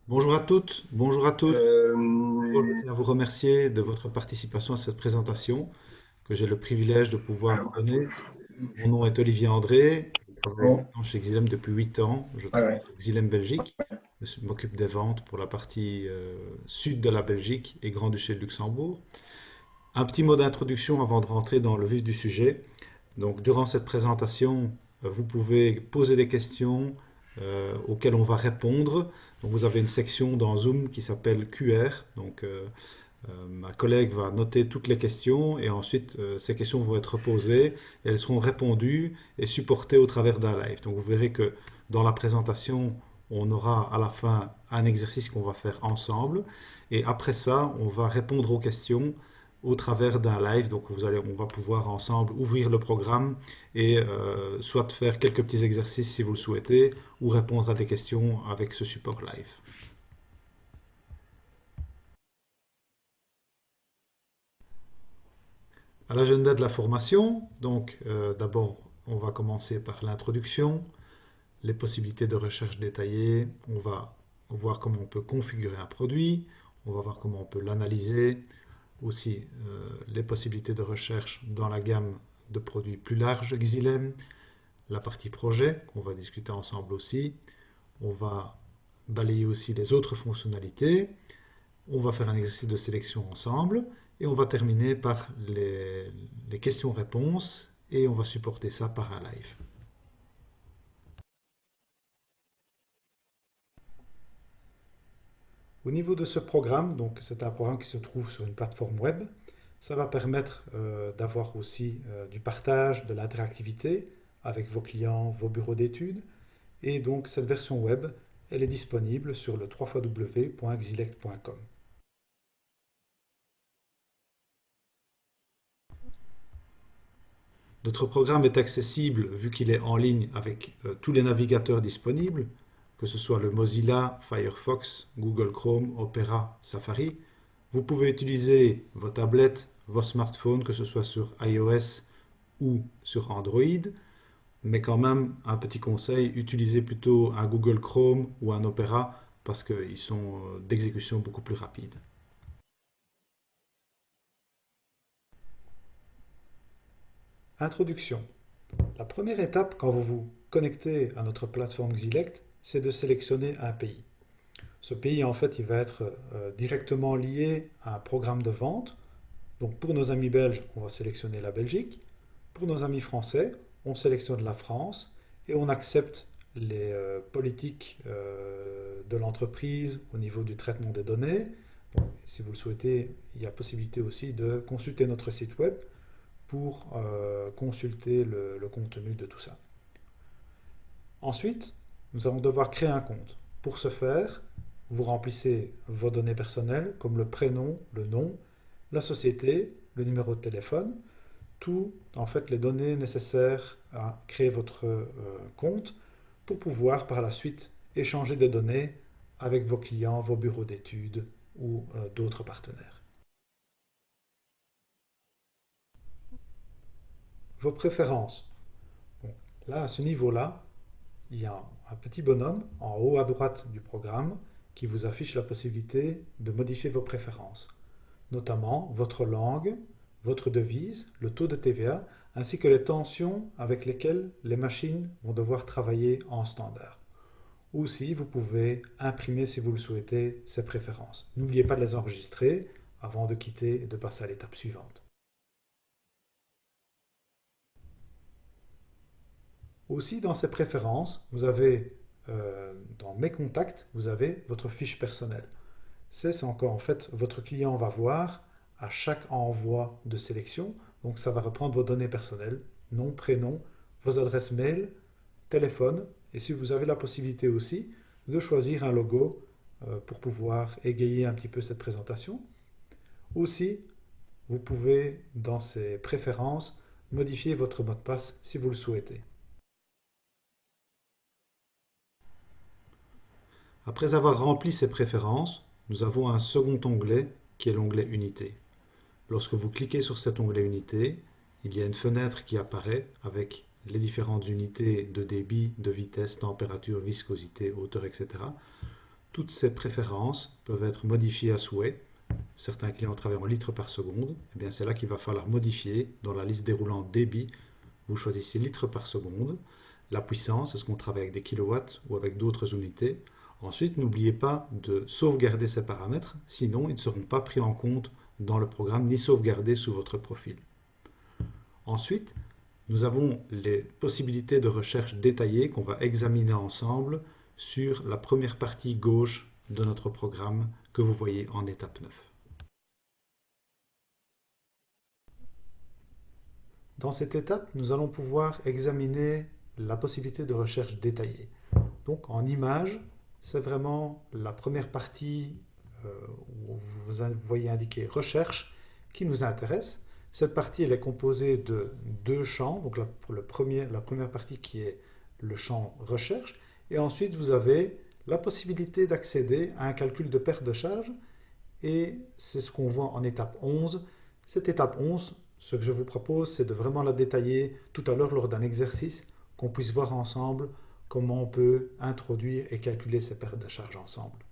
Bonjour à toutes, bonjour à tous. Je Euh, tiens à vous remercier de votre participation à cette présentation que j'ai le privilège de pouvoir alors, donner. Mon nom est Olivier André, je travaille bon, maintenant chez Xylem depuis 8 ans. Je ouais, travaille ouais. pour Xylem Belgique. Je m'occupe des ventes pour la partie sud de la Belgique et Grand-Duché de Luxembourg. Un petit mot d'introduction avant de rentrer dans le vif du sujet. Donc, durant cette présentation, vous pouvez poser des questions auxquelles on va répondre. Donc, vous avez une section dans Zoom qui s'appelle QR. Donc, ma collègue va noter toutes les questions et ensuite ces questions vont être posées et elles seront répondues et supportées au travers d'un live. Donc, vous verrez que dans la présentation, on aura à la fin un exercice qu'on va faire ensemble et après ça, on va répondre aux questions au travers d'un live. Donc on va pouvoir ensemble ouvrir le programme et soit faire quelques petits exercices si vous le souhaitez ou répondre à des questions avec ce support live. À l'agenda de la formation, donc d'abord on va commencer par l'introduction, les possibilités de recherche détaillées, on va voir comment on peut configurer un produit, on va voir comment on peut l'analyser, aussi les possibilités de recherche dans la gamme de produits plus large Xylem, la partie projet, qu'on va discuter ensemble aussi. On va balayer aussi les autres fonctionnalités. On va faire un exercice de sélection ensemble. Et on va terminer par les questions-réponses. Et on va supporter ça par un live. Au niveau de ce programme, donc c'est un programme qui se trouve sur une plateforme web. Ça va permettre d'avoir aussi du partage, de l'interactivité avec vos clients, vos bureaux d'études. Et donc cette version web, elle est disponible sur le www.xilect.com. Notre programme est accessible vu qu'il est en ligne avec tous les navigateurs disponibles, que ce soit le Mozilla, Firefox, Google Chrome, Opera, Safari. Vous pouvez utiliser vos tablettes, vos smartphones, que ce soit sur iOS ou sur Android, mais quand même, un petit conseil, utilisez plutôt un Google Chrome ou un Opera parce qu'ils sont d'exécution beaucoup plus rapides. Introduction. La première étape quand vous vous connectez à notre plateforme Xilect, c'est de sélectionner un pays. Ce pays, en fait, il va être directement lié à un programme de vente. Donc pour nos amis belges, on va sélectionner la Belgique. Pour nos amis français, on sélectionne la France et on accepte les politiques de l'entreprise au niveau du traitement des données. Donc, si vous le souhaitez, il y a possibilité aussi de consulter notre site web pour consulter le contenu de tout ça. Ensuite, nous allons devoir créer un compte. Pour ce faire, vous remplissez vos données personnelles comme le prénom, le nom, la société, le numéro de téléphone, tout en fait les données nécessaires à créer votre compte pour pouvoir par la suite échanger des données avec vos clients, vos bureaux d'études ou d'autres partenaires. Vos préférences. Bon, là, à ce niveau-là, il y a un petit bonhomme en haut à droite du programme qui vous affiche la possibilité de modifier vos préférences, notamment votre langue, votre devise, le taux de TVA, ainsi que les tensions avec lesquelles les machines vont devoir travailler en standard. Aussi, vous pouvez imprimer, si vous le souhaitez, ces préférences. N'oubliez pas de les enregistrer avant de quitter et de passer à l'étape suivante. Aussi, dans ces préférences, vous avez, dans Mes contacts, vous avez votre fiche personnelle. C'est encore en fait, votre client va voir à chaque envoi de sélection, donc ça va reprendre vos données personnelles, nom, prénom, vos adresses mail, téléphone, et si vous avez la possibilité aussi de choisir un logo pour pouvoir égayer un petit peu cette présentation. Aussi, vous pouvez, dans ces préférences, modifier votre mot de passe si vous le souhaitez. Après avoir rempli ces préférences, nous avons un second onglet qui est l'onglet Unité. Lorsque vous cliquez sur cet onglet Unité, il y a une fenêtre qui apparaît avec les différentes unités de débit, de vitesse, température, viscosité, hauteur, etc. toutes ces préférences peuvent être modifiées à souhait. Certains clients travaillent en litres par seconde, eh bien c'est là qu'il va falloir modifier dans la liste déroulante débit. Vous choisissez litres par seconde. La puissance, est-ce qu'on travaille avec des kilowatts ou avec d'autres unités? Ensuite, n'oubliez pas de sauvegarder ces paramètres, sinon ils ne seront pas pris en compte dans le programme ni sauvegardés sous votre profil. Ensuite, nous avons les possibilités de recherche détaillées qu'on va examiner ensemble sur la première partie gauche de notre programme que vous voyez en étape 9. Dans cette étape, nous allons pouvoir examiner la possibilité de recherche détaillée. Donc en image, c'est vraiment la première partie où vous voyez indiqué recherche qui nous intéresse. Cette partie elle est composée de deux champs. Donc la première partie qui est le champ recherche. Et ensuite, vous avez la possibilité d'accéder à un calcul de perte de charge. Et c'est ce qu'on voit en étape 11. Cette étape 11, ce que je vous propose, c'est de vraiment la détailler tout à l'heure lors d'un exercice, qu'on puisse voir ensemble comment on peut introduire et calculer ces pertes de charge ensemble.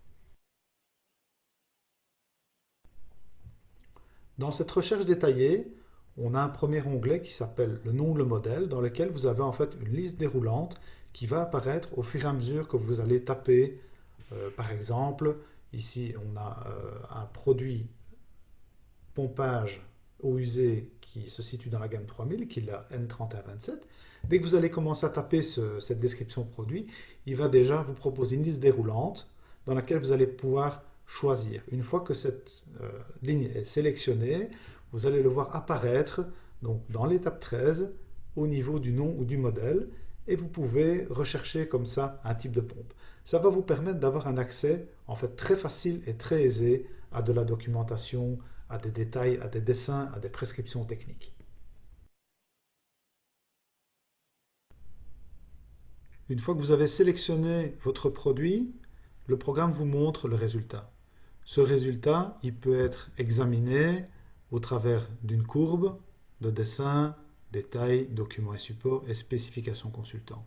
Dans cette recherche détaillée, on a un premier onglet qui s'appelle le nom, le modèle, dans lequel vous avez en fait une liste déroulante qui va apparaître au fur et à mesure que vous allez taper. Par exemple, ici on a un produit pompage eau usée qui se situe dans la gamme 3000, qui est la N3127. Dès que vous allez commencer à taper cette description produit, il va déjà vous proposer une liste déroulante dans laquelle vous allez pouvoir choisir. Une fois que cette ligne est sélectionnée, vous allez le voir apparaître donc, dans l'étape 13 au niveau du nom ou du modèle et vous pouvez rechercher comme ça un type de pompe. Ça va vous permettre d'avoir un accès en fait très facile et très aisé à de la documentation, à des détails, à des dessins, à des prescriptions techniques. Une fois que vous avez sélectionné votre produit, le programme vous montre le résultat. Ce résultat, il peut être examiné au travers d'une courbe, de dessin, détails, documents et supports et spécifications consultants.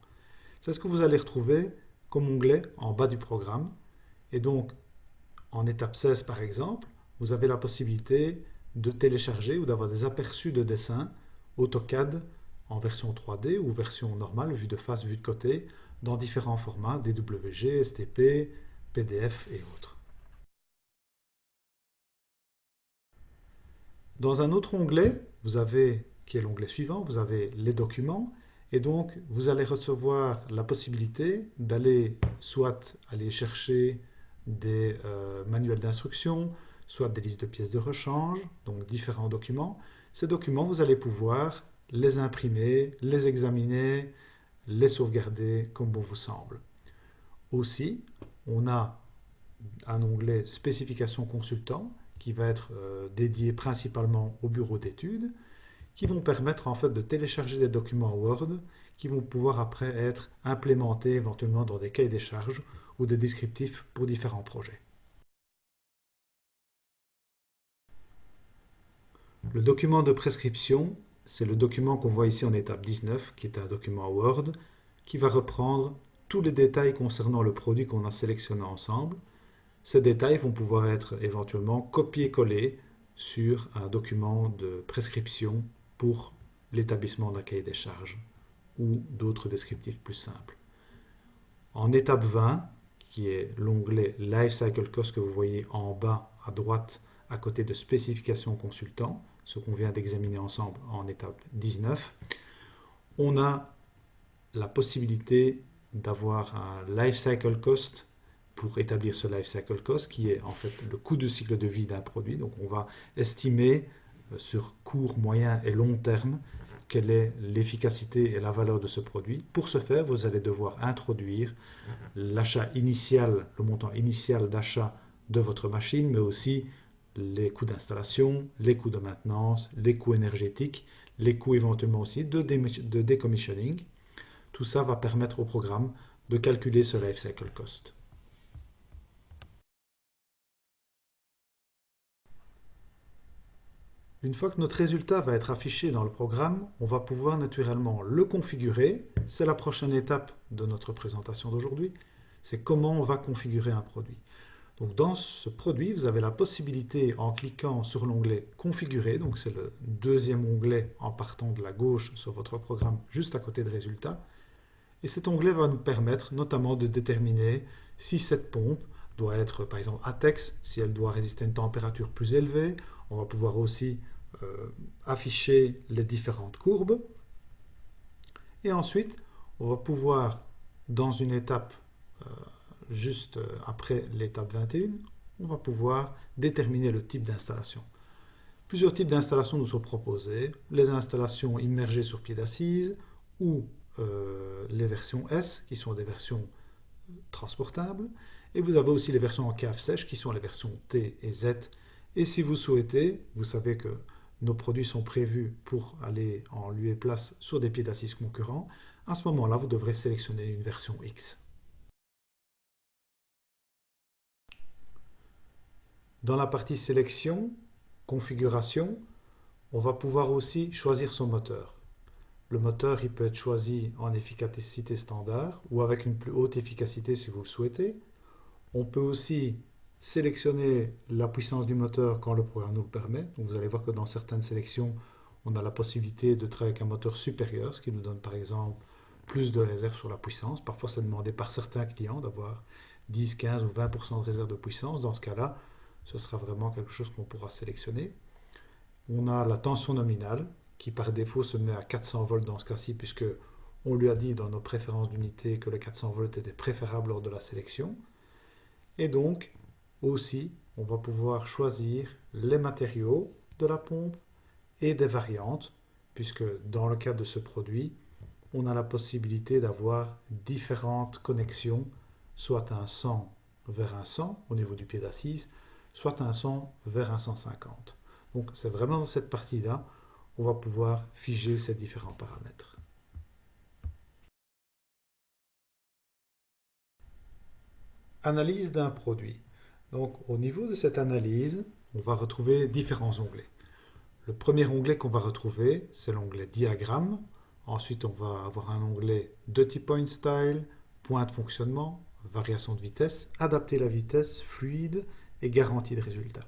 C'est ce que vous allez retrouver comme onglet en bas du programme. Et donc, en étape 16 par exemple, vous avez la possibilité de télécharger ou d'avoir des aperçus de dessins AutoCAD en version 3D ou version normale, vue de face, vue de côté, dans différents formats, DWG, STP, PDF et autres. Dans un autre onglet, qui est l'onglet suivant, vous avez les documents et donc vous allez recevoir la possibilité d'aller soit aller chercher des manuels d'instruction, soit des listes de pièces de rechange, donc différents documents. Ces documents, vous allez pouvoir les imprimer, les examiner, les sauvegarder comme bon vous semble. Aussi, on a un onglet spécifications consultants qui va être dédié principalement au bureau d'études, qui vont permettre en fait de télécharger des documents Word qui vont pouvoir après être implémentés éventuellement dans des cahiers des charges ou des descriptifs pour différents projets. Le document de prescription, c'est le document qu'on voit ici en étape 19, qui est un document Word, qui va reprendre tous les détails concernant le produit qu'on a sélectionné ensemble. Ces détails vont pouvoir être éventuellement copiés-collés sur un document de prescription pour l'établissement d'un cahier des charges ou d'autres descriptifs plus simples. En étape 20, qui est l'onglet Life Cycle Cost que vous voyez en bas à droite à côté de spécifications consultants, ce qu'on vient d'examiner ensemble en étape 19, on a la possibilité d'avoir un Life Cycle Cost pour établir ce Life Cycle Cost qui est en fait le coût de cycle de vie d'un produit. Donc on va estimer sur court, moyen et long terme quelle est l'efficacité et la valeur de ce produit. Pour ce faire, vous allez devoir introduire l'achat initial, le montant initial d'achat de votre machine, mais aussi les coûts d'installation, les coûts de maintenance, les coûts énergétiques, les coûts éventuellement aussi de decommissioning. Tout ça va permettre au programme de calculer ce Life Cycle Cost. Une fois que notre résultat va être affiché dans le programme, on va pouvoir naturellement le configurer. C'est la prochaine étape de notre présentation d'aujourd'hui. c'est comment on va configurer un produit. Donc dans ce produit, vous avez la possibilité, en cliquant sur l'onglet Configurer, donc c'est le deuxième onglet en partant de la gauche sur votre programme, juste à côté de Résultats. Et cet onglet va nous permettre notamment de déterminer si cette pompe doit être, par exemple, ATEX, si elle doit résister à une température plus élevée. On va pouvoir aussi afficher les différentes courbes. Et ensuite, on va pouvoir, dans une étape juste après l'étape 21, on va pouvoir déterminer le type d'installation. Plusieurs types d'installations nous sont proposés. Les installations immergées sur pied d'assise ou les versions S, qui sont des versions transportables. Et vous avez aussi les versions en cave sèche, qui sont les versions T et Z. Et si vous souhaitez, vous savez que nos produits sont prévus pour aller en lieu et place sur des pieds d'assise concurrents. À ce moment-là, vous devrez sélectionner une version X. Dans la partie sélection, configuration, on va pouvoir aussi choisir son moteur. Le moteur, il peut être choisi en efficacité standard ou avec une plus haute efficacité si vous le souhaitez. On peut aussi sélectionner la puissance du moteur quand le programme nous le permet. Donc vous allez voir que dans certaines sélections, on a la possibilité de travailler avec un moteur supérieur, ce qui nous donne par exemple plus de réserve sur la puissance. Parfois, c'est demandé par certains clients d'avoir 10, 15 ou 20% de réserve de puissance. Dans ce cas-là, ce sera vraiment quelque chose qu'on pourra sélectionner. On a la tension nominale qui par défaut se met à 400 volts dans ce cas-ci puisque on lui a dit dans nos préférences d'unité que le 400 volts était préférable lors de la sélection. Et donc aussi on va pouvoir choisir les matériaux de la pompe et des variantes puisque dans le cas de ce produit on a la possibilité d'avoir différentes connexions, soit un 100 vers un 100 au niveau du pied d'assise, soit un 100 vers un 150. Donc c'est vraiment dans cette partie-là on va pouvoir figer ces différents paramètres. Analyse d'un produit. Donc au niveau de cette analyse, on va retrouver différents onglets. Le premier onglet qu'on va retrouver, c'est l'onglet Diagramme. Ensuite, on va avoir un onglet Dirty Point Style, Point de fonctionnement, Variation de vitesse, Adapter la vitesse, Fluide et Garantie de résultat.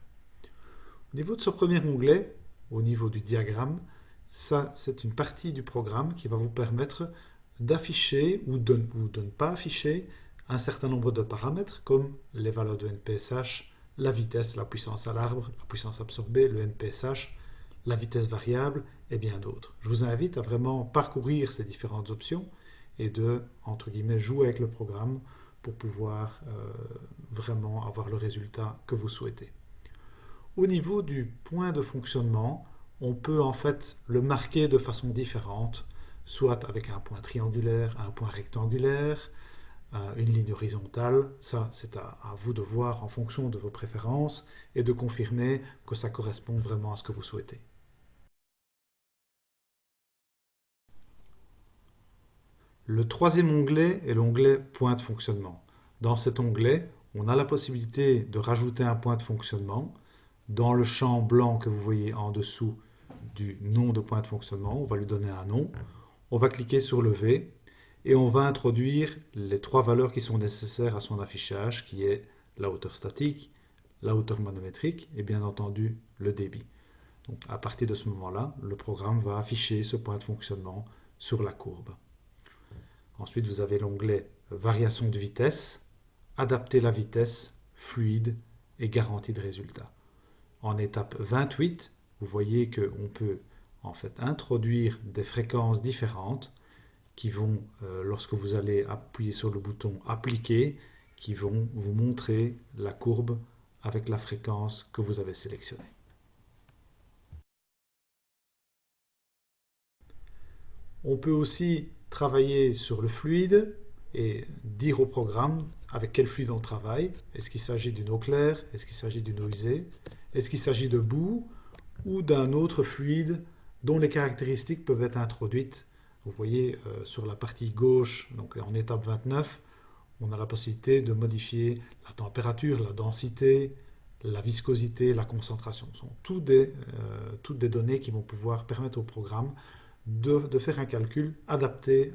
Au niveau de ce premier onglet, au niveau du diagramme, ça c'est une partie du programme qui va vous permettre d'afficher ou de ne pas afficher un certain nombre de paramètres comme les valeurs de NPSH, la vitesse, la puissance à l'arbre, la puissance absorbée, le NPSH, la vitesse variable et bien d'autres. Je vous invite à vraiment parcourir ces différentes options et de, entre guillemets, jouer avec le programme pour pouvoir vraiment avoir le résultat que vous souhaitez. Au niveau du point de fonctionnement, on peut en fait le marquer de façon différente, soit avec un point triangulaire, un point rectangulaire, une ligne horizontale. Ça, c'est à vous de voir en fonction de vos préférences et de confirmer que ça correspond vraiment à ce que vous souhaitez. Le troisième onglet est l'onglet point de fonctionnement. Dans cet onglet, on a la possibilité de rajouter un point de fonctionnement. Dans le champ blanc que vous voyez en dessous du nom de point de fonctionnement, on va lui donner un nom. On va cliquer sur le V et on va introduire les trois valeurs qui sont nécessaires à son affichage, qui est la hauteur statique, la hauteur manométrique et bien entendu le débit. Donc à partir de ce moment-là, le programme va afficher ce point de fonctionnement sur la courbe. Ensuite, vous avez l'onglet Variation de vitesse, Adapter la vitesse, Fluide et Garantie de résultat. En étape 28, vous voyez qu'on peut en fait introduire des fréquences différentes qui vont, lorsque vous allez appuyer sur le bouton Appliquer, qui vont vous montrer la courbe avec la fréquence que vous avez sélectionnée. On peut aussi travailler sur le fluide et dire au programme avec quel fluide on travaille. Est-ce qu'il s'agit d'une eau claire? Est-ce qu'il s'agit d'une eau usée? Est-ce qu'il s'agit de boue ou d'un autre fluide dont les caractéristiques peuvent être introduites? Vous voyez sur la partie gauche, donc en étape 29, on a la possibilité de modifier la température, la densité, la viscosité, la concentration. Ce sont toutes des données qui vont pouvoir permettre au programme de faire un calcul adapté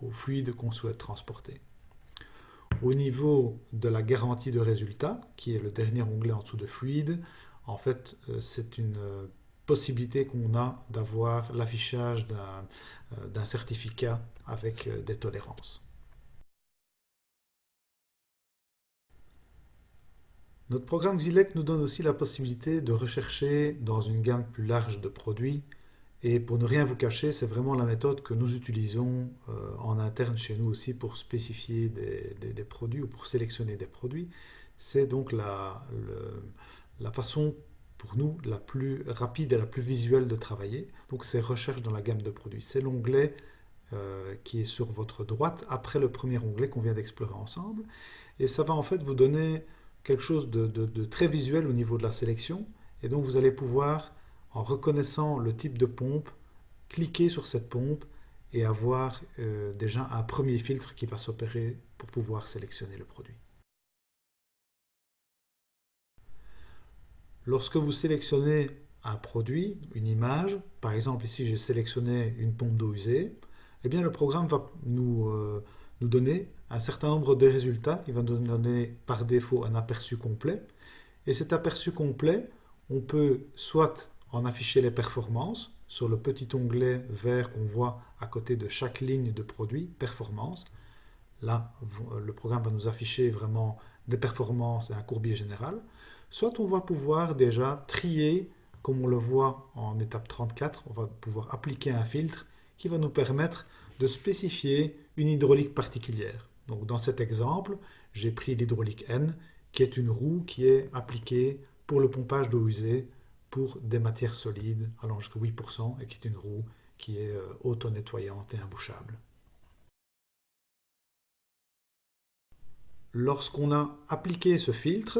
au fluide qu'on souhaite transporter. Au niveau de la garantie de résultat, qui est le dernier onglet en dessous de fluide, en fait, c'est une possibilité qu'on a d'avoir l'affichage d'un certificat avec des tolérances. Notre programme Xilect nous donne aussi la possibilité de rechercher dans une gamme plus large de produits. Et pour ne rien vous cacher, c'est vraiment la méthode que nous utilisons en interne chez nous aussi pour spécifier des produits ou pour sélectionner des produits. C'est donc la façon pour nous la plus rapide et la plus visuelle de travailler. Donc c'est recherche dans la gamme de produits. C'est l'onglet qui est sur votre droite après le premier onglet qu'on vient d'explorer ensemble. Et ça va en fait vous donner quelque chose de très visuel au niveau de la sélection. Et donc vous allez pouvoir, en reconnaissant le type de pompe, cliquer sur cette pompe et avoir déjà un premier filtre qui va s'opérer pour pouvoir sélectionner le produit. Lorsque vous sélectionnez un produit, une image, par exemple ici j'ai sélectionné une pompe d'eau usée, eh bien le programme va nous donner un certain nombre de résultats. Il va nous donner par défaut un aperçu complet. Et cet aperçu complet, on peut soit en afficher les performances sur le petit onglet vert qu'on voit à côté de chaque ligne de produit, performance. Là, le programme va nous afficher vraiment des performances et un courbier général. Soit on va pouvoir déjà trier, comme on le voit en étape 34, on va pouvoir appliquer un filtre qui va nous permettre de spécifier une hydraulique particulière. Donc dans cet exemple, j'ai pris l'hydraulique N, qui est une roue qui est appliquée pour le pompage d'eau usée pour des matières solides allant jusqu'à 8% et qui est une roue qui est auto-nettoyante et imbouchable. Lorsqu'on a appliqué ce filtre,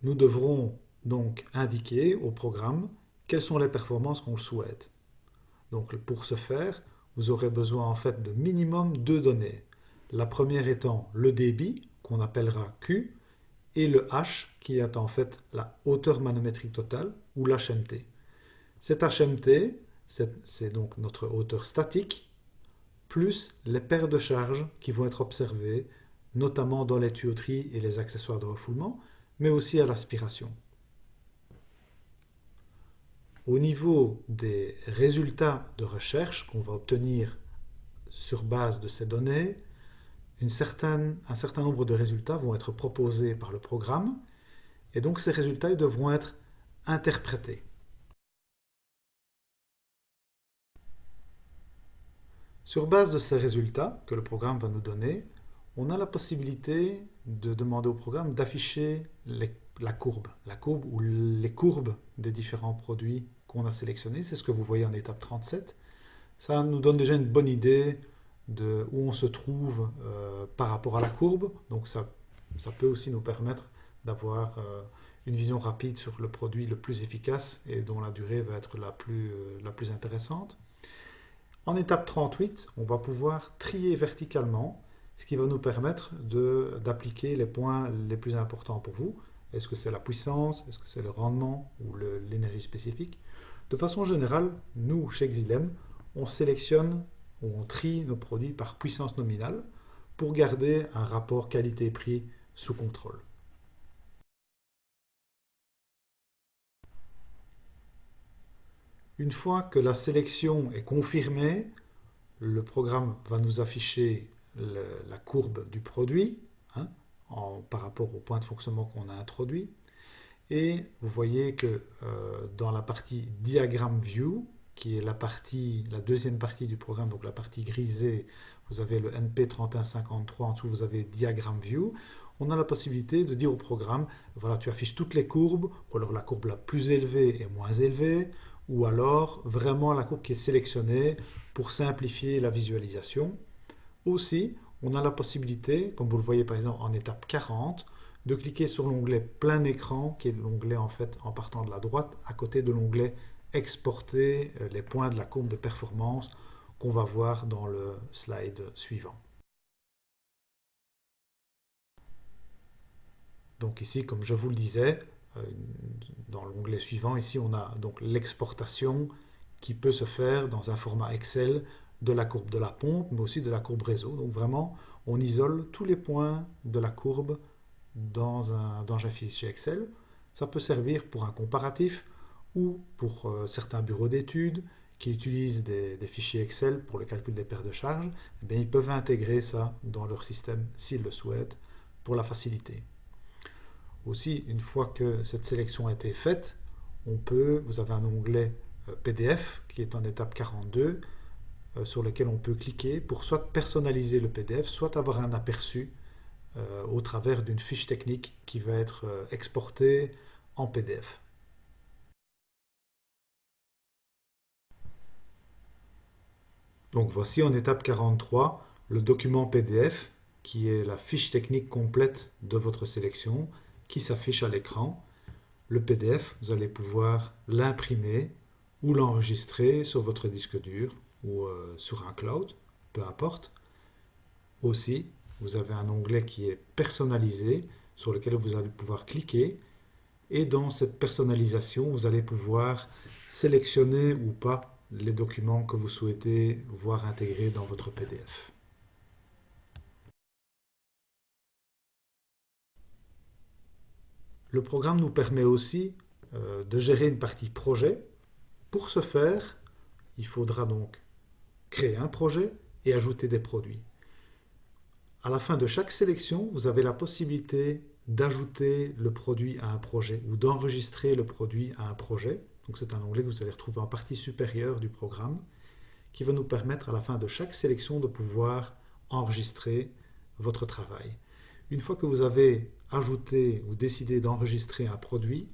nous devrons donc indiquer au programme quelles sont les performances qu'on souhaite. Donc pour ce faire, vous aurez besoin en fait de minimum deux données. La première étant le débit, qu'on appellera Q, et le H, qui est en fait la hauteur manométrique totale, ou l'HMT. Cet HMT, c'est donc notre hauteur statique, plus les paires de charges qui vont être observées, notamment dans les tuyauteries et les accessoires de refoulement, mais aussi à l'aspiration. Au niveau des résultats de recherche qu'on va obtenir sur base de ces données, un certain nombre de résultats vont être proposés par le programme et donc ces résultats ils devront être interprétés. Sur base de ces résultats que le programme va nous donner, on a la possibilité de demander au programme d'afficher la courbe ou les courbes des différents produits qu'on a sélectionnés. C'est ce que vous voyez en étape 37. Ça nous donne déjà une bonne idée de où on se trouve par rapport à la courbe. Donc ça peut aussi nous permettre d'avoir une vision rapide sur le produit le plus efficace et dont la durée va être la plus intéressante. En étape 38, on va pouvoir trier verticalement, ce qui va nous permettre d'appliquer les points les plus importants pour vous. Est-ce que c'est la puissance? Est-ce que c'est le rendement ou l'énergie spécifique? De façon générale, nous, chez Xylem, on sélectionne ou on trie nos produits par puissance nominale pour garder un rapport qualité-prix sous contrôle. Une fois que la sélection est confirmée, le programme va nous afficher la courbe du produit hein, par rapport au point de fonctionnement qu'on a introduit. Et vous voyez que dans la partie Diagram View, qui est la deuxième partie du programme, donc la partie grisée, vous avez le NP3153, en dessous vous avez Diagram View. On a la possibilité de dire au programme, voilà, tu affiches toutes les courbes, ou alors la courbe la plus élevée et moins élevée, ou alors vraiment la courbe qui est sélectionnée pour simplifier la visualisation. Aussi, on a la possibilité, comme vous le voyez par exemple en étape 40, de cliquer sur l'onglet plein écran, qui est l'onglet en fait en partant de la droite, à côté de l'onglet exporter les points de la courbe de performance qu'on va voir dans le slide suivant. Donc ici, comme je vous le disais, dans l'onglet suivant, ici on a donc l'exportation qui peut se faire dans un format Excel de la courbe de la pompe, mais aussi de la courbe réseau. Donc vraiment, on isole tous les points de la courbe dans un fichier Excel. Ça peut servir pour un comparatif ou pour certains bureaux d'études qui utilisent des fichiers Excel pour le calcul des paires de charges. Eh bien, ils peuvent intégrer ça dans leur système s'ils le souhaitent pour la facilité. Aussi, une fois que cette sélection a été faite, vous avez un onglet PDF qui est en étape 42 sur lequel on peut cliquer pour soit personnaliser le PDF, soit avoir un aperçu au travers d'une fiche technique qui va être exportée en PDF. Donc voici en étape 43 le document PDF qui est la fiche technique complète de votre sélection qui s'affiche à l'écran. Le PDF, vous allez pouvoir l'imprimer ou l'enregistrer sur votre disque dur ou sur un cloud, peu importe. Aussi, vous avez un onglet qui est personnalisé sur lequel vous allez pouvoir cliquer et dans cette personnalisation, vous allez pouvoir sélectionner ou pas les documents que vous souhaitez voir intégrés dans votre PDF. Le programme nous permet aussi de gérer une partie projet. Pour ce faire, il faudra donc créer un projet et ajouter des produits. À la fin de chaque sélection, vous avez la possibilité d'ajouter le produit à un projet ou d'enregistrer le produit à un projet. Donc c'est un onglet que vous allez retrouver en partie supérieure du programme qui va nous permettre à la fin de chaque sélection de pouvoir enregistrer votre travail. Une fois que vous avez ajouté ou décidé d'enregistrer un produit,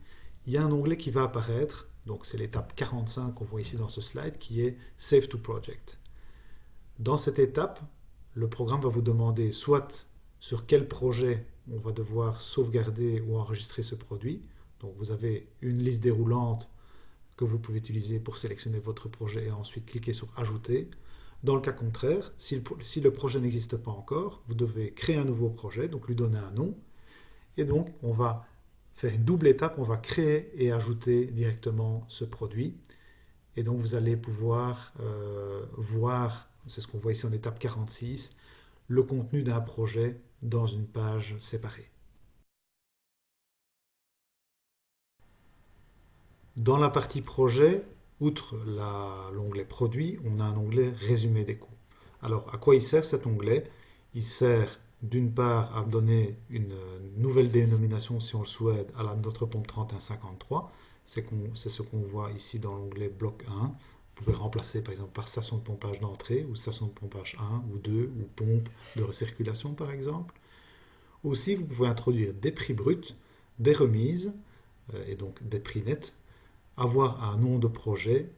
il y a un onglet qui va apparaître, donc c'est l'étape 45 qu'on voit ici dans ce slide, qui est Save to Project. Dans cette étape, le programme va vous demander soit sur quel projet on va devoir sauvegarder ou enregistrer ce produit. Donc vous avez une liste déroulante que vous pouvez utiliser pour sélectionner votre projet et ensuite cliquer sur Ajouter. Dans le cas contraire, si le projet n'existe pas encore, vous devez créer un nouveau projet, donc lui donner un nom. Et donc, on va faire une double étape, on va créer et ajouter directement ce produit. Et donc, vous allez pouvoir voir, c'est ce qu'on voit ici en étape 46, le contenu d'un projet dans une page séparée. Dans la partie projet, outre l'onglet produit, on a un onglet résumé des coûts. Alors, à quoi il sert cet onglet? Il sert d'une part à donner une nouvelle dénomination, si on le souhaite, à notre pompe 3153. C'est ce qu'on voit ici dans l'onglet bloc 1. Vous pouvez remplacer par exemple par station de pompage d'entrée ou station de pompage 1 ou 2 ou pompe de recirculation par exemple. Aussi, vous pouvez introduire des prix bruts, des remises et donc des prix nets, avoir un nom de projet,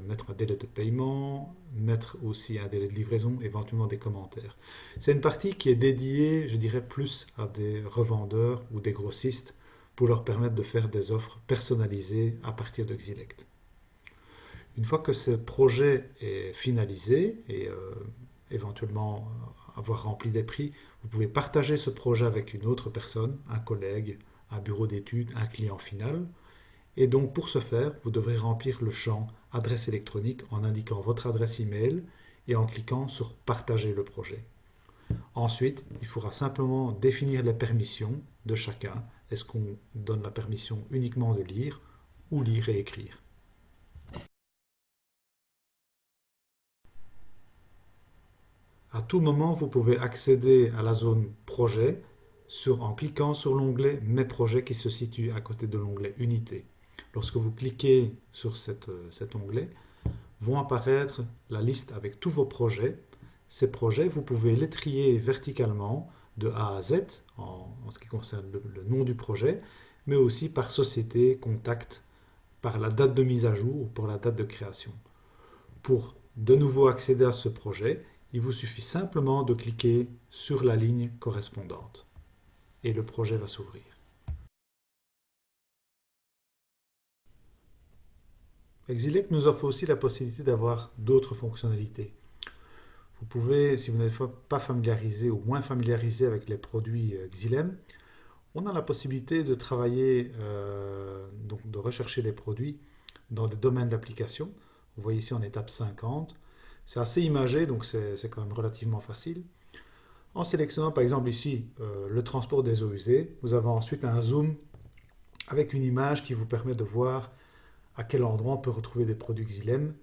mettre un délai de paiement, mettre aussi un délai de livraison, éventuellement des commentaires. C'est une partie qui est dédiée, je dirais, plus à des revendeurs ou des grossistes pour leur permettre de faire des offres personnalisées à partir de Xilect. Une fois que ce projet est finalisé et éventuellement avoir rempli des prix, vous pouvez partager ce projet avec une autre personne, un collègue, un bureau d'études, un client final. Et donc pour ce faire, vous devrez remplir le champ adresse électronique en indiquant votre adresse email et en cliquant sur partager le projet. Ensuite, il faudra simplement définir les permissions de chacun. Est-ce qu'on donne la permission uniquement de lire ou lire et écrire? À tout moment, vous pouvez accéder à la zone projet en cliquant sur l'onglet Mes projets qui se situe à côté de l'onglet Unité. Lorsque vous cliquez sur cet onglet, vont apparaître la liste avec tous vos projets. Ces projets, vous pouvez les trier verticalement de A à Z en ce qui concerne le nom du projet, mais aussi par société, contact, par la date de mise à jour ou pour la date de création. Pour de nouveau accéder à ce projet, il vous suffit simplement de cliquer sur la ligne correspondante et le projet va s'ouvrir. Exilec nous offre aussi la possibilité d'avoir d'autres fonctionnalités. Vous pouvez, si vous n'êtes pas familiarisé ou moins familiarisé avec les produits Xylem, on a la possibilité de travailler, donc de rechercher des produits dans des domaines d'application. Vous voyez ici en étape 50, C'est assez imagé, donc c'est quand même relativement facile. En sélectionnant par exemple ici le transport des eaux usées, vous avez ensuite un zoom avec une image qui vous permet de voir à quel endroit on peut retrouver des produits Xylem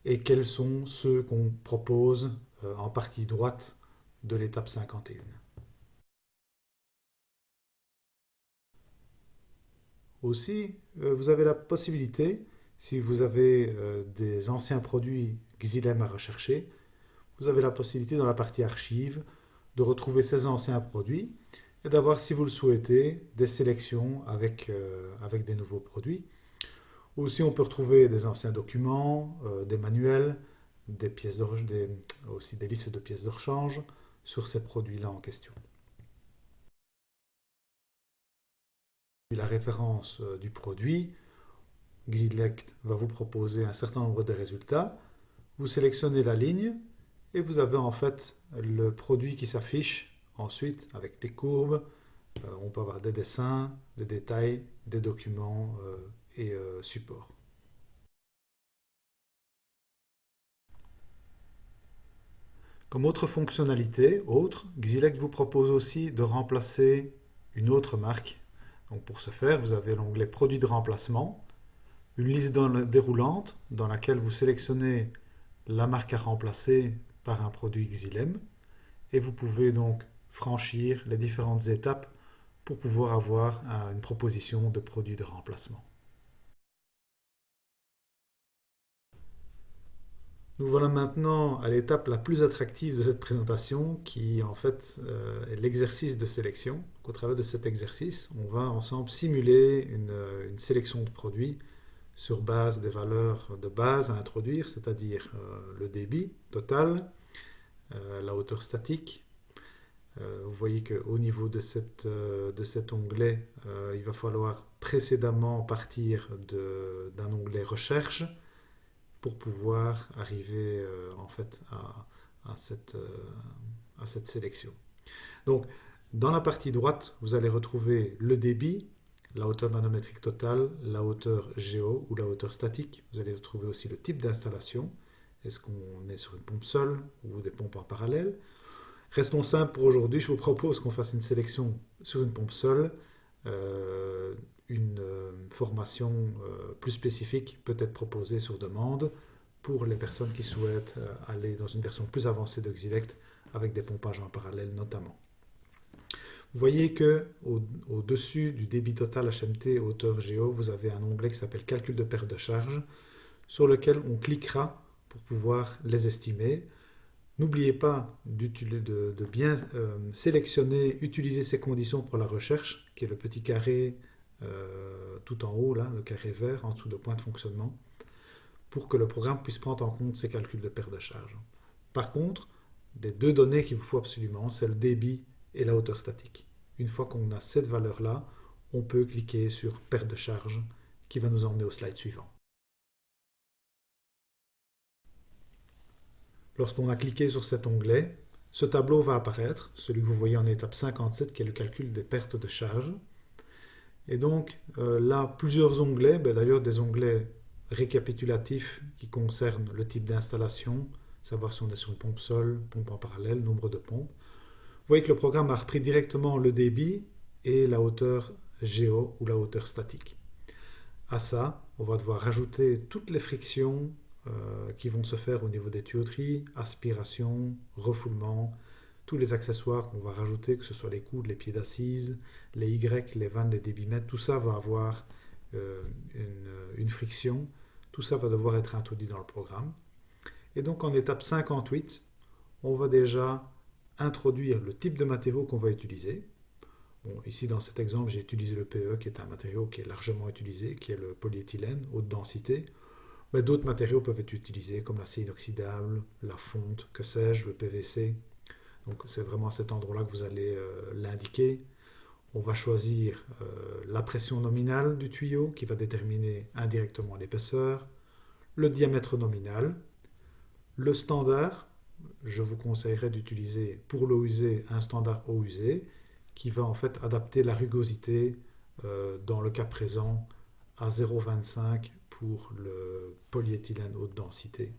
et quels sont ceux qu'on propose en partie droite de l'étape 51. Aussi, vous avez la possibilité, si vous avez des anciens produits Xylem à rechercher, vous avez la possibilité dans la partie archives de retrouver ces anciens produits et d'avoir, si vous le souhaitez, des sélections avec des nouveaux produits. Aussi, on peut retrouver des anciens documents, des manuels, aussi des listes de pièces de rechange sur ces produits-là en question. La référence du produit, Xylect va vous proposer un certain nombre de résultats. Vous sélectionnez la ligne et vous avez en fait le produit qui s'affiche ensuite avec les courbes. On peut avoir des dessins, des détails, des documents et supports. Comme autre fonctionnalité, Xylect vous propose aussi de remplacer une autre marque. Donc pour ce faire, vous avez l'onglet Produits de remplacement, une liste déroulante dans laquelle vous sélectionnez la marque à remplacer par un produit Xylem et vous pouvez donc franchir les différentes étapes pour pouvoir avoir une proposition de produit de remplacement. Nous voilà maintenant à l'étape la plus attractive de cette présentation qui en fait est l'exercice de sélection. Donc, au travers de cet exercice, on va ensemble simuler une sélection de produits sur base des valeurs de base à introduire, c'est-à-dire le débit total, la hauteur statique. Vous voyez qu'au niveau de cet onglet, il va falloir précédemment partir d'un onglet recherche pour pouvoir arriver en fait à cette sélection. Donc, dans la partie droite, vous allez retrouver le débit, la hauteur manométrique totale, la hauteur géo ou la hauteur statique. Vous allez retrouver aussi le type d'installation. Est-ce qu'on est sur une pompe seule ou des pompes en parallèle? Restons simples pour aujourd'hui. Je vous propose qu'on fasse une sélection sur une pompe seule. Une formation plus spécifique peut être proposée sur demande pour les personnes qui souhaitent aller dans une version plus avancée de Xylect avec des pompages en parallèle notamment. Vous voyez que au-dessus du débit total HMT hauteur Géo, vous avez un onglet qui s'appelle Calcul de perte de charge sur lequel on cliquera pour pouvoir les estimer. N'oubliez pas de bien sélectionner, utiliser ces conditions pour la recherche, qui est le petit carré tout en haut, là, le carré vert, en dessous de point de fonctionnement, pour que le programme puisse prendre en compte ces calculs de perte de charge. Par contre, les deux données qu'il vous faut absolument, c'est le débit et la hauteur statique. Une fois qu'on a cette valeur-là, on peut cliquer sur perte de charge, qui va nous emmener au slide suivant. Lorsqu'on a cliqué sur cet onglet, ce tableau va apparaître, celui que vous voyez en étape 57 qui est le calcul des pertes de charge. Et donc là, plusieurs onglets, d'ailleurs des onglets récapitulatifs qui concernent le type d'installation, savoir si on est sur une pompe seule, pompe en parallèle, nombre de pompes. Vous voyez que le programme a repris directement le débit et la hauteur géo ou la hauteur statique. À ça, on va devoir rajouter toutes les frictions qui vont se faire au niveau des tuyauteries, aspiration, refoulement, tous les accessoires qu'on va rajouter, que ce soit les coudes, les pieds d'assise, les Y, les vannes, les débitmètres, tout ça va avoir une friction. Tout ça va devoir être introduit dans le programme. Et donc en étape 58, on va déjà introduire le type de matériau qu'on va utiliser. Bon, ici, dans cet exemple, j'ai utilisé le PE, qui est un matériau qui est largement utilisé, qui est le polyéthylène, haute densité. Mais d'autres matériaux peuvent être utilisés, comme l'acier inoxydable, la fonte, que sais-je, le PVC. Donc, c'est vraiment à cet endroit-là que vous allez l'indiquer. On va choisir la pression nominale du tuyau, qui va déterminer indirectement l'épaisseur, le diamètre nominal, le standard. Je vous conseillerais d'utiliser pour l'eau usée un standard eau usée qui va en fait adapter la rugosité dans le cas présent à 0,25 pour le polyéthylène haute densité.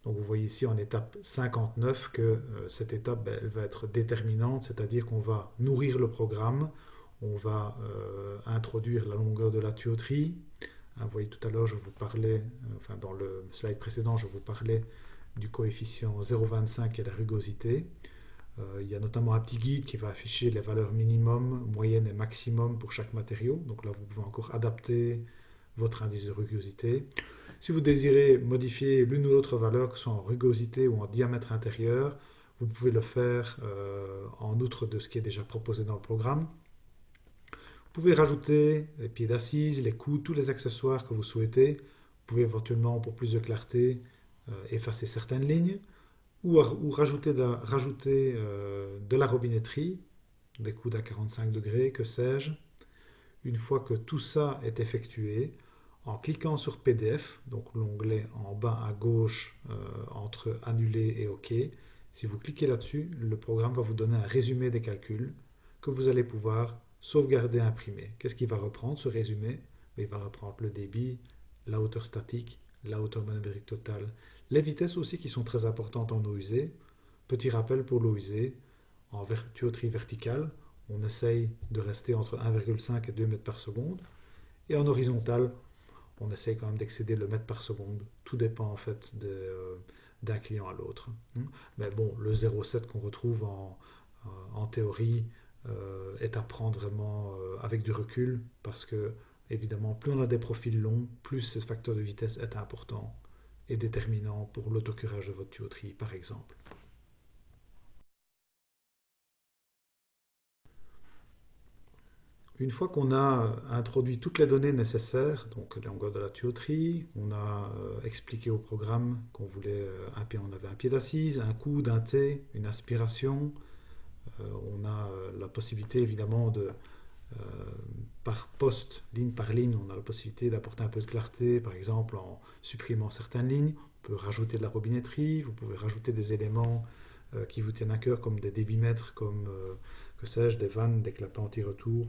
Donc vous voyez ici en étape 59 que cette étape, elle va être déterminante, c'est-à-dire qu'on va nourrir le programme, on va introduire la longueur de la tuyauterie. Vous voyez tout à l'heure, je vous parlais, enfin dans le slide précédent, je vous parlais du coefficient 0,25 et la rugosité. Il y a notamment un petit guide qui va afficher les valeurs minimum, moyenne et maximum pour chaque matériau. Donc là, vous pouvez encore adapter votre indice de rugosité. Si vous désirez modifier l'une ou l'autre valeur, que ce soit en rugosité ou en diamètre intérieur, vous pouvez le faire en outre de ce qui est déjà proposé dans le programme. Vous pouvez rajouter les pieds d'assise, les coudes, tous les accessoires que vous souhaitez. Vous pouvez éventuellement, pour plus de clarté, effacer certaines lignes ou rajouter de la robinetterie, des coudes à 45 degrés, que sais-je. Une fois que tout ça est effectué, en cliquant sur PDF, donc l'onglet en bas à gauche entre Annuler et OK, si vous cliquez là-dessus, le programme va vous donner un résumé des calculs que vous allez pouvoir sauvegarder et imprimer. Qu'est-ce qu'il va reprendre ce résumé? Il va reprendre le débit, la hauteur statique, la hauteur manométrique totale, les vitesses aussi qui sont très importantes en eau usée. Petit rappel pour l'eau usée, en tuyauterie verticale, on essaye de rester entre 1,5 et 2 mètres par seconde. Et en horizontale, on essaye quand même d'excéder le mètre par seconde. Tout dépend en fait d'un client à l'autre. Mais bon, le 0,7 qu'on retrouve en théorie est à prendre vraiment avec du recul parce que, évidemment, plus on a des profils longs, plus ce facteur de vitesse est important et déterminant pour l'autocurage de votre tuyauterie, par exemple. Une fois qu'on a introduit toutes les données nécessaires, donc la longueur de la tuyauterie, qu'on a expliqué au programme qu'on voulait on avait un pied d'assise, un coude, un T, une aspiration, on a la possibilité évidemment de par poste, ligne par ligne, on a la possibilité d'apporter un peu de clarté, par exemple en supprimant certaines lignes. On peut rajouter de la robinetterie, vous pouvez rajouter des éléments qui vous tiennent à cœur, comme des débitmètres, comme que sais-je, des vannes, des clapets anti-retour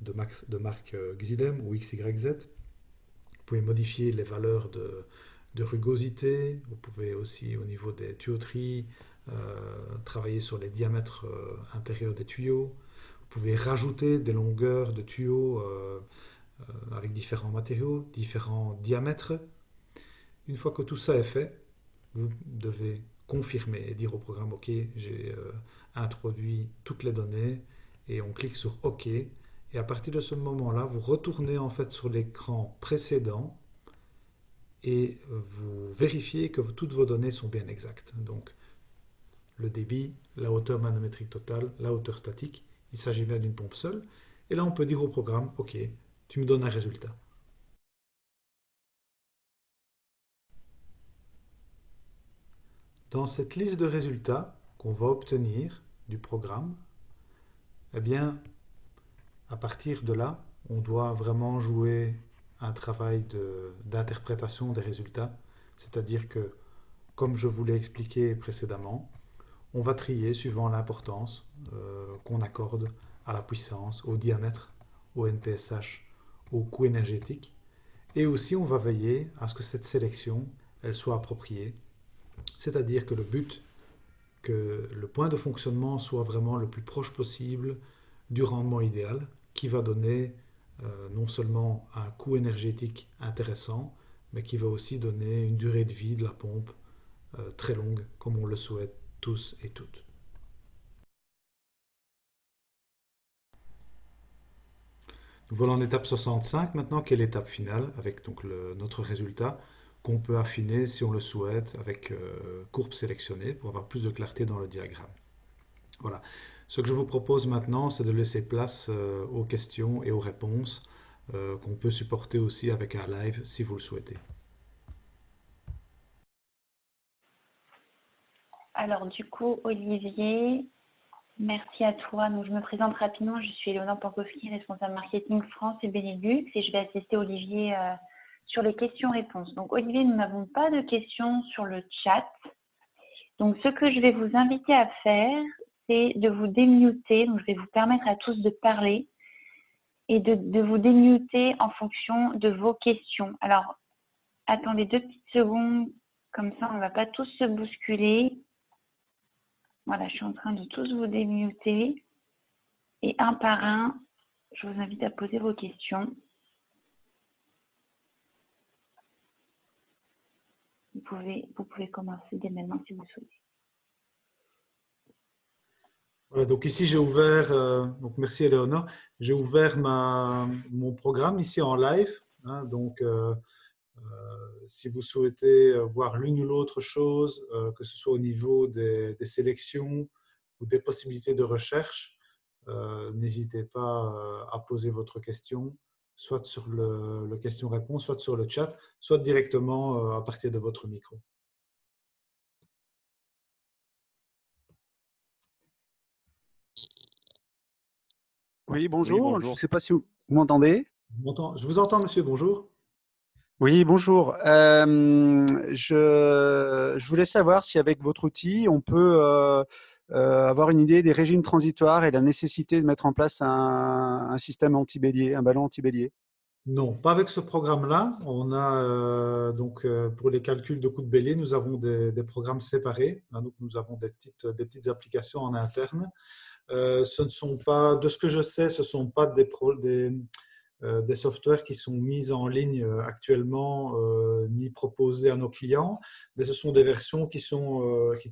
de marque Xylem ou XYZ. Vous pouvez modifier les valeurs de rugosité. Vous pouvez aussi, au niveau des tuyauteries, travailler sur les diamètres intérieurs des tuyaux. Vous pouvez rajouter des longueurs de tuyaux avec différents matériaux, différents diamètres. Une fois que tout ça est fait, vous devez confirmer et dire au programme OK, j'ai introduit toutes les données et on clique sur OK. Et à partir de ce moment-là, vous retournez en fait sur l'écran précédent et vous vérifiez que toutes vos données sont bien exactes. Donc le débit, la hauteur manométrique totale, la hauteur statique. Il s'agit bien d'une pompe seule. Et là, on peut dire au programme, OK, tu me donnes un résultat. Dans cette liste de résultats qu'on va obtenir du programme, eh bien, à partir de là, on doit vraiment jouer un travail d'interprétation des résultats. C'est-à-dire que, comme je vous l'ai expliqué précédemment, on va trier suivant l'importance qu'on accorde à la puissance, au diamètre, au NPSH, au coût énergétique. Et aussi, on va veiller à ce que cette sélection, elle soit appropriée. C'est-à-dire que le but, que le point de fonctionnement soit vraiment le plus proche possible du rendement idéal, qui va donner non seulement un coût énergétique intéressant, mais qui va aussi donner une durée de vie de la pompe très longue, comme on le souhaite tous et toutes. Nous voilà en étape 65 maintenant, qui est l'étape finale, avec donc notre résultat, qu'on peut affiner si on le souhaite avec courbes sélectionnées pour avoir plus de clarté dans le diagramme. Voilà. Ce que je vous propose maintenant, c'est de laisser place aux questions et aux réponses qu'on peut supporter aussi avec un live si vous le souhaitez. Alors du coup, Olivier, merci à toi. Donc, je me présente rapidement. Je suis Eleonore Pankowski, responsable marketing France et Benelux, et je vais assister Olivier sur les questions-réponses. Donc Olivier, nous n'avons pas de questions sur le chat. Donc ce que je vais vous inviter à faire, c'est de vous démuter. Donc je vais vous permettre à tous de parler et de vous démuter en fonction de vos questions. Alors, attendez 2 petites secondes. Comme ça, on ne va pas tous se bousculer. Voilà, je suis en train de tous vous démuter. Et un par un, je vous invite à poser vos questions. Vous pouvez commencer dès maintenant si vous le souhaitez. Voilà, donc ici, j'ai ouvert, donc merci Éléonore, j'ai ouvert mon programme ici en live. Hein, donc, si vous souhaitez voir l'une ou l'autre chose, que ce soit au niveau des sélections ou des possibilités de recherche, n'hésitez pas à poser votre question, soit sur le question-réponse, soit sur le chat, soit directement à partir de votre micro. Oui, bonjour. Oui, bonjour. Je ne sais pas si vous m'entendez. Je vous entends, monsieur. Bonjour. Oui, bonjour. Je voulais savoir si avec votre outil, on peut avoir une idée des régimes transitoires et la nécessité de mettre en place un système anti-bélier, un ballon anti-bélier. Non, pas avec ce programme-là. On a pour les calculs de coûts de bélier, nous avons des programmes séparés. Hein, donc nous avons des petites applications en interne. Ce ne sont pas, de ce que je sais, ce ne sont pas des softwares qui sont mis en ligne actuellement ni proposés à nos clients, mais ce sont des versions qui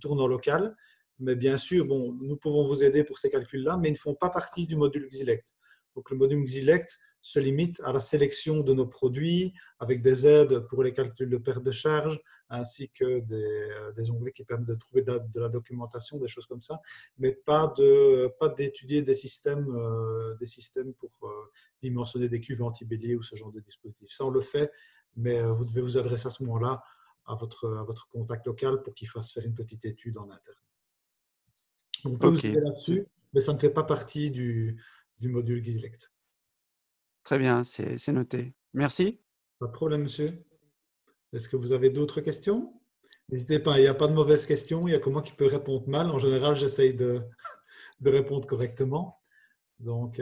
tournent en local. Mais bien sûr, bon, nous pouvons vous aider pour ces calculs-là, mais ils ne font pas partie du module Xilect. Donc le module Xilect se limite à la sélection de nos produits avec des aides pour les calculs de perte de charge, ainsi que des onglets qui permettent de trouver de la documentation, des choses comme ça, mais pas d'étudier des systèmes pour dimensionner des cuves anti-bélier ou ce genre de dispositif. Ça, on le fait, mais vous devez vous adresser à ce moment-là à votre contact local pour qu'il fasse faire une petite étude en interne. On peut vous aider là-dessus, mais ça ne fait pas partie du module Xilect. Très bien, c'est noté. Merci. Pas de problème, monsieur. Est-ce que vous avez d'autres questions? N'hésitez pas, il n'y a pas de mauvaises questions, il n'y a que moi qui peux répondre mal. En général, j'essaye de répondre correctement. Donc,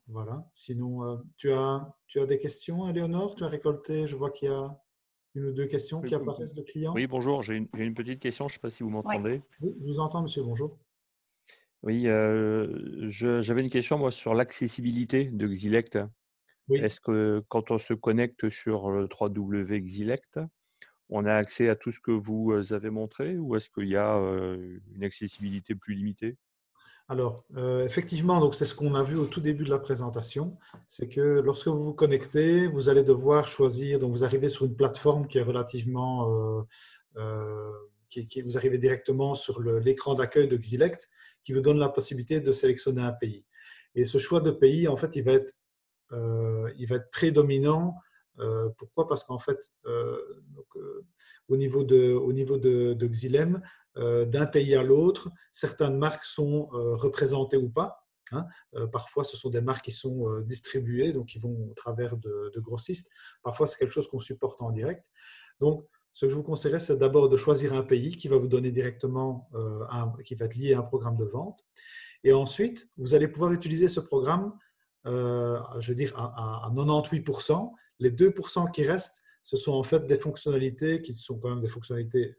voilà. Sinon, tu as des questions, Éléonore? Tu as récolté, je vois qu'il y a une ou deux questions qui apparaissent de clients. Oui, bonjour, j'ai une petite question, je ne sais pas si vous m'entendez. Oui, je vous entends, monsieur, bonjour. Oui, j'avais une question, moi, sur l'accessibilité de Xilect. Oui. Est-ce que quand on se connecte sur le www.xilect, on a accès à tout ce que vous avez montré ou est-ce qu'il y a une accessibilité plus limitée? Alors, effectivement, donc c'est ce qu'on a vu au tout début de la présentation, c'est que lorsque vous vous connectez, vous allez devoir choisir, donc vous arrivez sur une plateforme qui est relativement, vous arrivez directement sur l'écran d'accueil de Xilect, qui vous donne la possibilité de sélectionner un pays. Et ce choix de pays, en fait, il va être prédominant. Pourquoi? Parce qu'en fait, au niveau de Xylem, d'un pays à l'autre, certaines marques sont représentées ou pas. Hein. Parfois, ce sont des marques qui sont distribuées, donc qui vont au travers de grossistes. Parfois, c'est quelque chose qu'on supporte en direct. Donc, ce que je vous conseillerais, c'est d'abord de choisir un pays qui va vous donner directement, qui va être lié à un programme de vente. Et ensuite, vous allez pouvoir utiliser ce programme, je veux dire, à 98%. Les 2% qui restent, ce sont en fait des fonctionnalités qui sont quand même des fonctionnalités,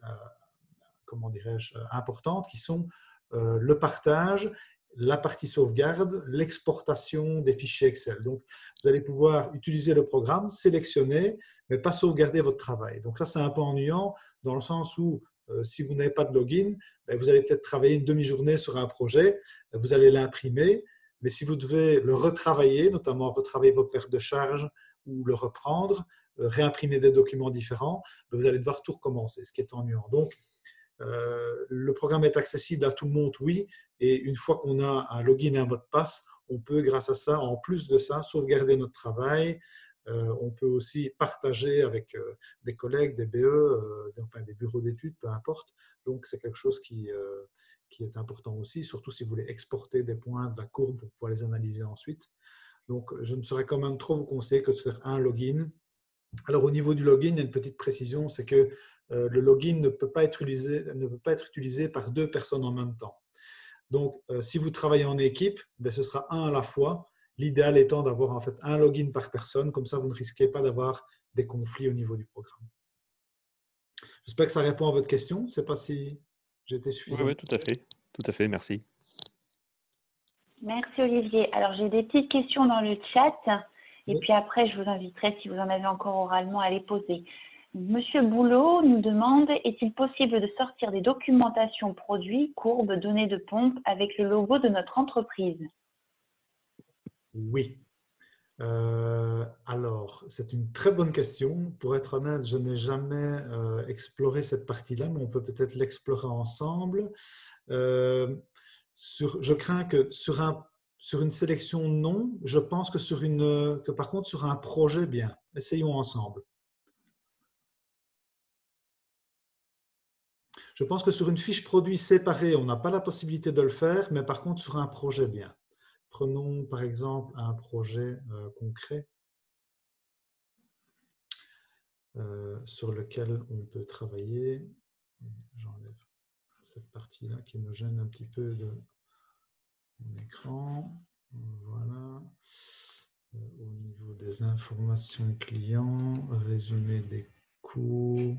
comment dirais-je, importantes, qui sont le partage, la partie sauvegarde, l'exportation des fichiers Excel. Donc, vous allez pouvoir utiliser le programme, sélectionner, mais pas sauvegarder votre travail. Donc, ça, c'est un peu ennuyant dans le sens où si vous n'avez pas de login, vous allez peut-être travailler une demi-journée sur un projet, vous allez l'imprimer, mais si vous devez le retravailler, notamment retravailler vos pertes de charge ou le reprendre, réimprimer des documents différents, vous allez devoir tout recommencer, ce qui est ennuyant. Donc, le programme est accessible à tout le monde, oui, et une fois qu'on a un login et un mot de passe, on peut, grâce à ça, en plus de ça, sauvegarder notre travail. On peut aussi partager avec des collègues, des BE, enfin des bureaux d'études, peu importe. Donc, c'est quelque chose qui est important aussi, surtout si vous voulez exporter des points de la courbe pour pouvoir les analyser ensuite. Donc, je ne saurais quand même trop vous conseiller que de faire un login. Alors, au niveau du login, il y a une petite précision, c'est que le login ne peut pas être utilisé par deux personnes en même temps. Donc, si vous travaillez en équipe, ce sera un à la fois. L'idéal étant d'avoir en fait un login par personne, comme ça vous ne risquez pas d'avoir des conflits au niveau du programme. J'espère que ça répond à votre question. Je ne sais pas si j'ai été Oui, suffisant. oui, tout à fait, merci. Merci Olivier. Alors j'ai des petites questions dans le chat et Oui. puis après je vous inviterai si vous en avez encore oralement à les poser. Monsieur Boulot nous demande, est-il possible de sortir des documentations produits, courbes, données de pompe avec le logo de notre entreprise? Oui. Alors, c'est une très bonne question. Pour être honnête, je n'ai jamais exploré cette partie-là, mais on peut peut-être l'explorer ensemble. Je crains que sur une sélection, non. Je pense que par contre, sur un projet, bien. Essayons ensemble. Je pense que sur une fiche produit séparée, on n'a pas la possibilité de le faire, mais par contre, sur un projet, bien. Prenons par exemple un projet concret sur lequel on peut travailler. J'enlève cette partie-là qui me gêne un petit peu de mon écran. Voilà. Au niveau des informations clients, résumé des coûts.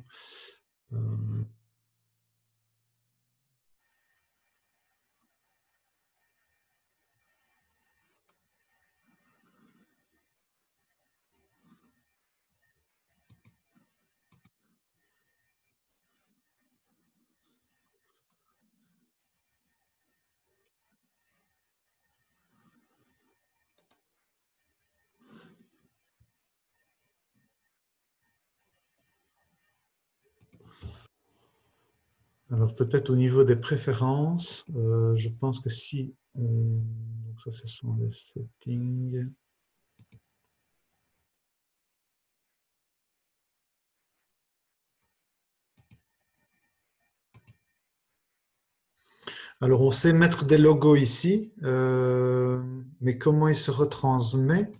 Alors peut-être au niveau des préférences, je pense que si donc ça ce sont les settings. Alors on sait mettre des logos ici, mais comment il se retransmet,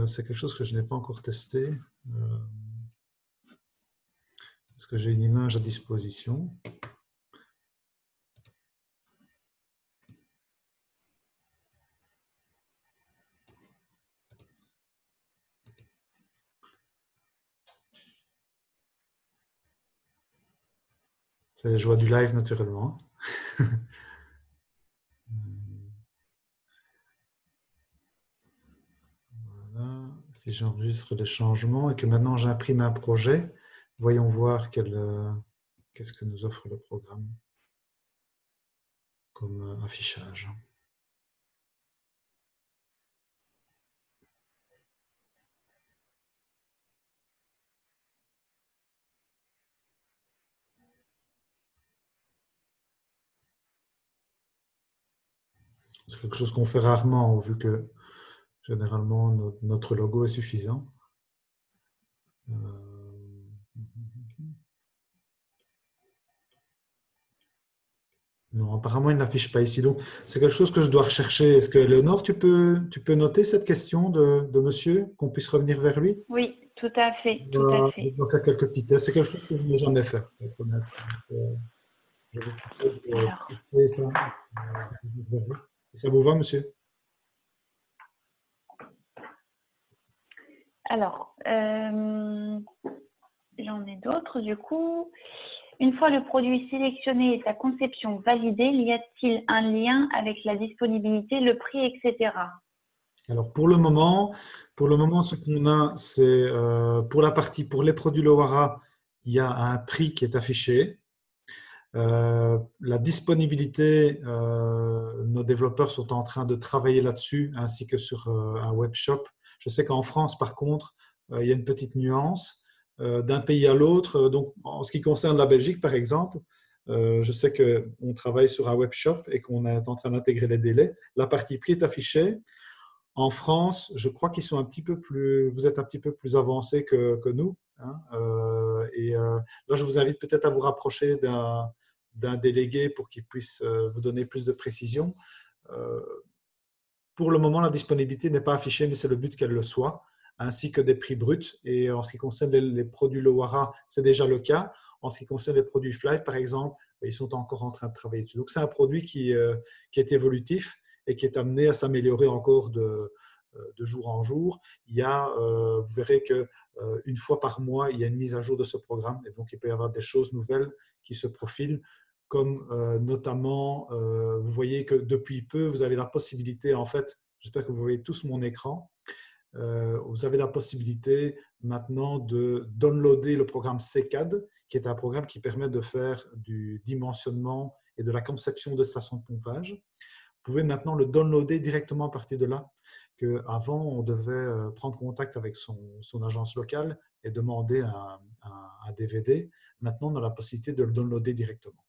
c'est quelque chose que je n'ai pas encore testé. Est-ce que j'ai une image à disposition? C'est la joie du live, naturellement. Voilà. Si j'enregistre les changements et que maintenant j'imprime un projet, voyons voir qu'est-ce que nous offre le programme comme affichage. C'est quelque chose qu'on fait rarement, vu que généralement notre logo est suffisant. Non, apparemment, il n'affiche pas ici. Donc, c'est quelque chose que je dois rechercher. Est-ce que, Léonore, tu peux noter cette question de monsieur, qu'on puisse revenir vers lui? Oui, tout à fait, tout à Je fait. dois faire quelques petits tests. C'est quelque chose que je n'ai jamais fait, pour être honnête. Donc, je vous propose de Alors, tester ça. Ça vous va, monsieur? alors, j'en ai d'autres du coup. Une fois le produit sélectionné et sa conception validée, y a-t-il un lien avec la disponibilité, le prix, etc.? Alors, pour le moment, ce qu'on a, c'est pour les produits Lowara, il y a un prix qui est affiché. La disponibilité, nos développeurs sont en train de travailler là-dessus, ainsi que sur un web shop. Je sais qu'en France, par contre, il y a une petite nuance d'un pays à l'autre. Donc, en ce qui concerne la Belgique, par exemple, je sais qu'on travaille sur un web shop et qu'on est en train d'intégrer les délais. La partie prix est affichée. En France, je crois qu'ils sont vous êtes un petit peu plus avancés que nous, hein. Là, je vous invite peut-être à vous rapprocher d'un délégué pour qu'il puisse vous donner plus de précision. Pour le moment, la disponibilité n'est pas affichée, mais c'est le but qu'elle le soit, ainsi que des prix bruts. Et en ce qui concerne les produits Lowara, c'est déjà le cas. En ce qui concerne les produits Flight, par exemple, ils sont encore en train de travailler dessus. Donc, c'est un produit qui est évolutif et qui est amené à s'améliorer encore de jour en jour. Vous verrez que une fois par mois, il y a une mise à jour de ce programme et donc il peut y avoir des choses nouvelles qui se profilent, comme notamment, vous voyez que depuis peu, vous avez la possibilité, en fait, j'espère que vous voyez tous mon écran, vous avez la possibilité maintenant de downloader le programme CCAD, qui est un programme qui permet de faire du dimensionnement et de la conception de stations de pompage. Vous pouvez maintenant le downloader directement à partir de là, qu'avant, on devait prendre contact avec son agence locale et demander un DVD. Maintenant, on a la possibilité de le downloader directement.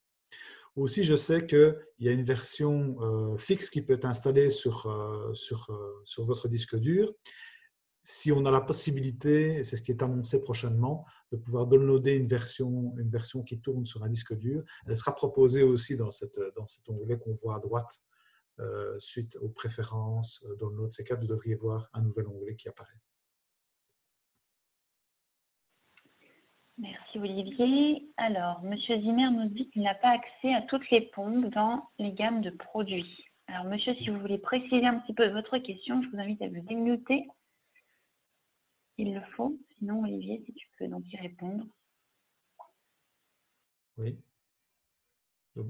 Aussi, je sais qu'il y a une version fixe qui peut être installée sur votre disque dur. Si on a la possibilité, et c'est ce qui est annoncé prochainement, de pouvoir downloader une version qui tourne sur un disque dur, elle sera proposée aussi dans cet onglet qu'on voit à droite. Suite aux préférences download C4, vous devriez voir un nouvel onglet qui apparaît. Merci Olivier. Alors, Monsieur Zimmer nous dit qu'il n'a pas accès à toutes les pompes dans les gammes de produits. Alors, monsieur, si vous voulez préciser un petit peu votre question, je vous invite à vous démuter. Il le faut. Sinon, Olivier, si tu peux donc y répondre. Oui.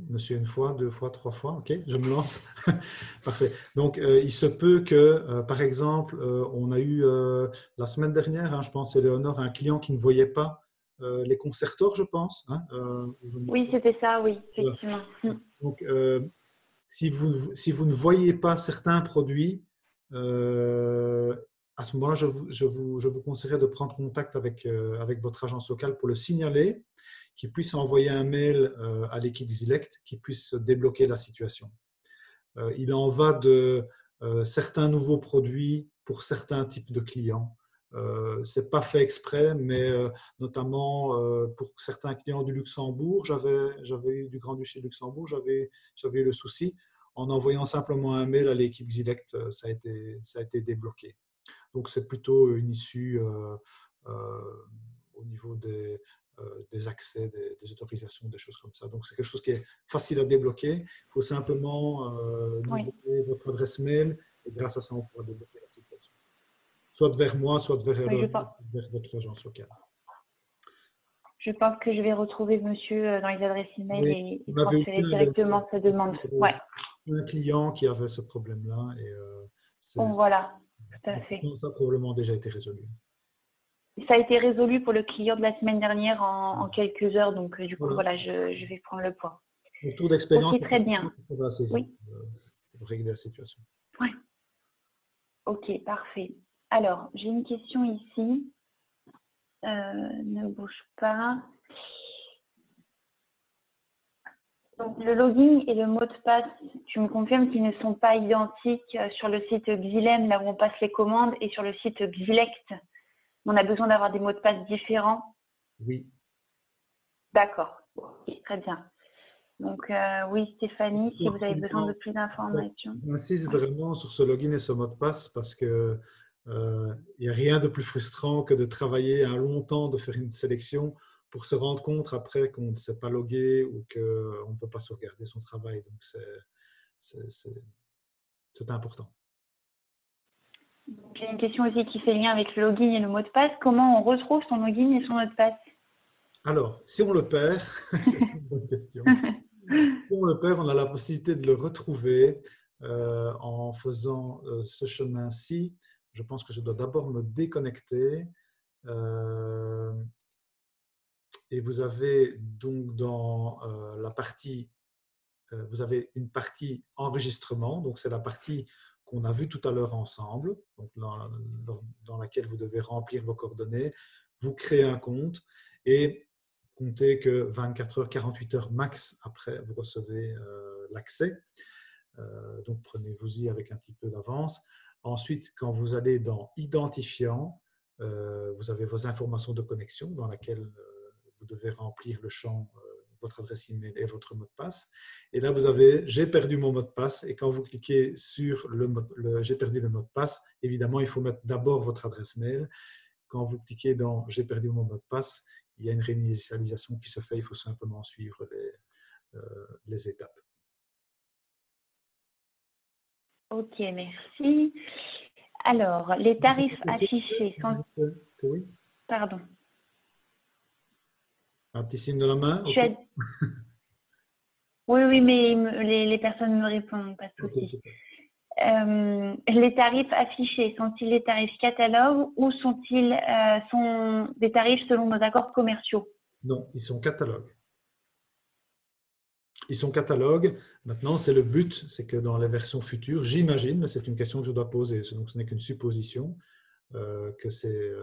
Monsieur, une fois, deux fois, trois fois, ok, je me lance. Parfait. Donc, il se peut que, par exemple, on a eu la semaine dernière, hein, je pense, Éléonore, un client qui ne voyait pas les concertors, je pense. Hein, oui, c'était ça, oui, effectivement. Donc, si vous ne voyez pas certains produits, à ce moment-là, je vous conseillerais de prendre contact avec votre agence locale pour le signaler, qui puisse envoyer un mail à l'équipe Xilect, qui puisse débloquer la situation. Il en va de certains nouveaux produits pour certains types de clients. Ce n'est pas fait exprès, mais notamment pour certains clients du Luxembourg, j'avais eu du Grand-Duché de Luxembourg, j'avais eu le souci. En envoyant simplement un mail à l'équipe Xilect, ça a été débloqué. Donc, c'est plutôt une issue au niveau des accès, des autorisations, des choses comme ça. Donc, c'est quelque chose qui est facile à débloquer. Il faut simplement nous donner votre adresse mail et grâce à ça, on pourra débloquer la situation. Soit vers moi, soit vers votre agence locale. Je pense que je vais retrouver monsieur dans les adresses email et transférer vu directement sa demande. Ouais. Un client qui avait ce problème-là. Bon, voilà, tout à fait. Ça a probablement déjà été résolu. Ça a été résolu pour le client de la semaine dernière en quelques heures. Donc, du coup, voilà, je vais prendre le point. Retour d'expérience. Ok, très bien. Oui. Pour régler la situation. Oui. Ok, parfait. Alors, j'ai une question ici. Ne bouge pas. Donc, le login et le mot de passe, tu me confirmes qu'ils ne sont pas identiques sur le site Xylem, là où on passe les commandes, et sur le site Xylect. On a besoin d'avoir des mots de passe différents? Oui. D'accord. Okay, très bien. Donc, oui, Stéphanie, si vous avez besoin de plus d'informations. J'insiste vraiment sur ce login et ce mot de passe parce que il n'y a rien de plus frustrant que de travailler un long temps, de faire une sélection pour se rendre compte après qu'on ne s'est pas logué ou qu'on ne peut pas sauvegarder son travail. Donc, c'est important. J'ai une question aussi qui fait lien avec le login et le mot de passe. Comment on retrouve son login et son mot de passe? Alors, si on le perd, c'est une bonne question. Si on le perd, on a la possibilité de le retrouver en faisant ce chemin-ci. Je pense que je dois d'abord me déconnecter. Et vous avez donc dans la partie, vous avez une partie enregistrement. Donc, c'est la partie qu'on a vue tout à l'heure ensemble, donc dans laquelle vous devez remplir vos coordonnées. Vous créez un compte et comptez que 24 heures, 48 heures max après, vous recevez l'accès. Donc, prenez-vous-y avec un petit peu d'avance. Ensuite, quand vous allez dans Identifiant, vous avez vos informations de connexion dans laquelle vous devez remplir le champ, votre adresse email et votre mot de passe. Et là, vous avez « J'ai perdu mon mot de passe ». Et quand vous cliquez sur « J'ai perdu le mot de passe », évidemment, il faut mettre d'abord votre adresse mail. Quand vous cliquez dans « J'ai perdu mon mot de passe », il y a une réinitialisation qui se fait. Il faut simplement suivre les étapes. Ok, merci. Alors, les tarifs affichés sont… Oui. Pardon. Un petit signe de la main. Je Ok. suis à- Oui, oui, mais les personnes me répondent, pas de Ok, souci. super. Les tarifs affichés, sont-ils les tarifs catalogues ou sont-ils sont des tarifs selon nos accords commerciaux? Non, ils sont catalogues. Ils sont catalogues. Maintenant, c'est le but, c'est que dans les versions futures, j'imagine, mais c'est une question que je dois poser, donc ce n'est qu'une supposition, que ces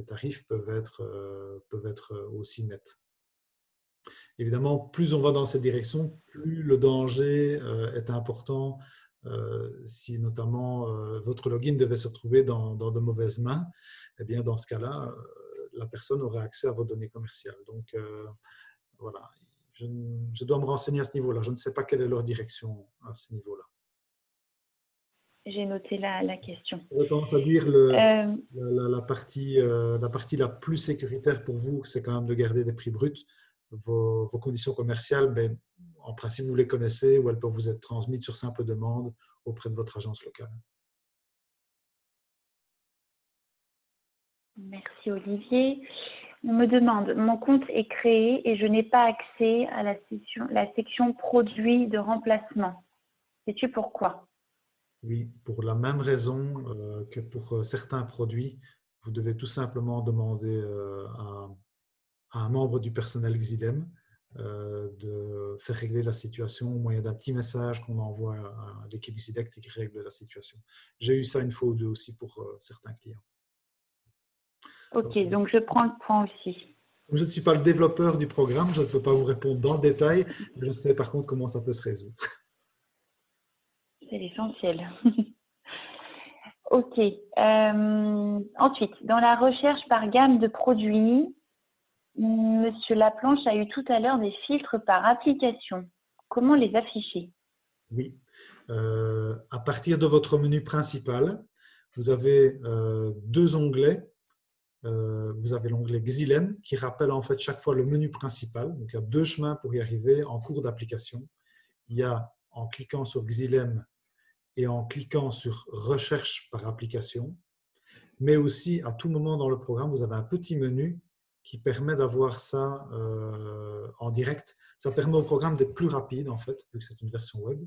tarifs peuvent être aussi nets. Évidemment, plus on va dans cette direction, plus le danger est important. Si notamment votre login devait se retrouver dans de mauvaises mains, eh bien dans ce cas-là, la personne aurait accès à vos données commerciales. Donc voilà, je dois me renseigner à ce niveau-là. Je ne sais pas quelle est leur direction à ce niveau-là. J'ai noté la question. J'aurais tendance à dire Euh, la partie la plus sécuritaire pour vous, c'est quand même de garder des prix bruts. Vos conditions commerciales, ben, en principe, vous les connaissez ou elles peuvent vous être transmises sur simple demande auprès de votre agence locale. Merci Olivier. On me demande, mon compte est créé et je n'ai pas accès à la section produits de remplacement. Sais-tu pourquoi? Oui, pour la même raison que pour certains produits, vous devez tout simplement demander à un membre du personnel Xylem de faire régler la situation au moyen d'un petit message qu'on envoie à l'équipe Xylect et qui règle la situation. J'ai eu ça une fois ou deux aussi pour certains clients. Ok, donc je prends le point aussi. Comme je ne suis pas le développeur du programme, je ne peux pas vous répondre dans le détail, mais je sais par contre comment ça peut se résoudre. C'est l'essentiel. Ok. Ensuite, dans la recherche par gamme de produits, Monsieur Laplanche a eu tout à l'heure des filtres par application. Comment les afficher? Oui. À partir de votre menu principal, vous avez deux onglets. Vous avez l'onglet Xylem qui rappelle en fait chaque fois le menu principal. Donc, il y a deux chemins pour y arriver en cours d'application. Il y a en cliquant sur Xylem et en cliquant sur Recherche par application. Mais aussi, à tout moment dans le programme, vous avez un petit menu qui permet d'avoir ça en direct. Ça permet au programme d'être plus rapide, en fait, vu que c'est une version web.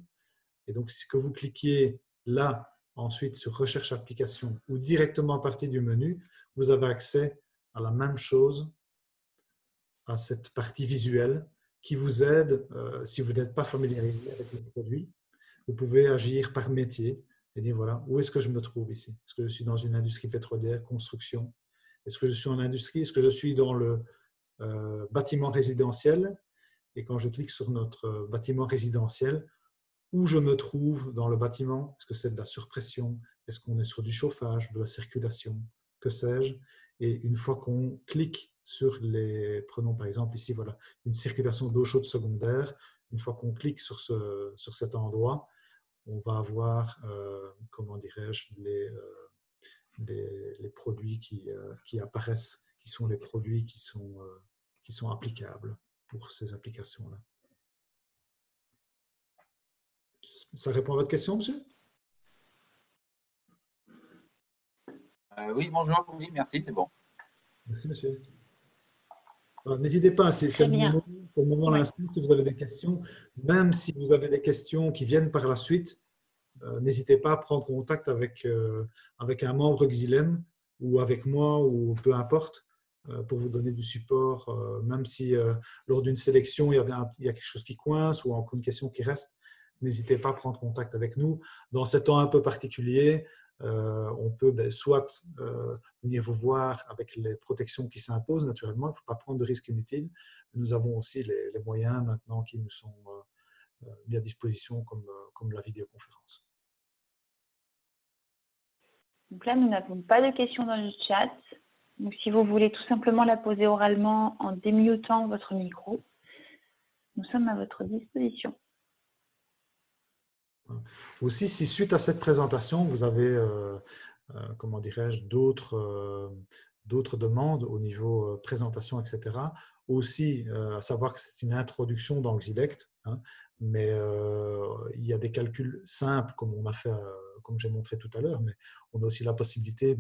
Et donc, si que vous cliquiez là, ensuite sur Recherche application ou directement à partir du menu, vous avez accès à la même chose, à cette partie visuelle qui vous aide, si vous n'êtes pas familiarisé avec le produit, vous pouvez agir par métier et dire voilà, où est-ce que je me trouve ici? Est-ce que je suis dans une industrie pétrolière, construction? Est-ce que je suis en industrie? Est-ce que je suis dans le bâtiment résidentiel? Et quand je clique sur notre bâtiment résidentiel, où je me trouve dans le bâtiment? Est-ce que c'est de la surpression? Est-ce qu'on est sur du chauffage, de la circulation? Que sais-je? Et une fois qu'on clique sur les, prenons par exemple ici, voilà, une circulation d'eau chaude secondaire, une fois qu'on clique sur cet endroit, on va avoir, comment dirais-je, les produits qui apparaissent, qui sont les produits qui sont applicables pour ces applications-là. Ça répond à votre question, monsieur? Oui, bonjour. Oui, merci, c'est bon. Merci, monsieur. N'hésitez pas, c'est Très bien. le moment Ouais. l'instant, si vous avez des questions, même si vous avez des questions qui viennent par la suite, n'hésitez pas à prendre contact avec un membre Xylem ou avec moi ou peu importe pour vous donner du support, même si lors d'une sélection, il y a quelque chose qui coince ou encore une question qui reste, n'hésitez pas à prendre contact avec nous. Dans ces temps un peu particuliers, on peut soit venir vous voir avec les protections qui s'imposent, naturellement, il ne faut pas prendre de risques inutiles. Nous avons aussi les moyens maintenant qui nous sont mis à disposition comme la vidéoconférence. Donc là, nous n'avons pas de questions dans le chat. Donc si vous voulez tout simplement la poser oralement en démutant votre micro, nous sommes à votre disposition. Aussi, si suite à cette présentation, vous avez, comment dirais-je, d'autres demandes au niveau présentation, etc., aussi, à savoir que c'est une introduction dans Xylect, hein, mais il y a des calculs simples, comme on a fait, comme j'ai montré tout à l'heure, mais on a aussi la possibilité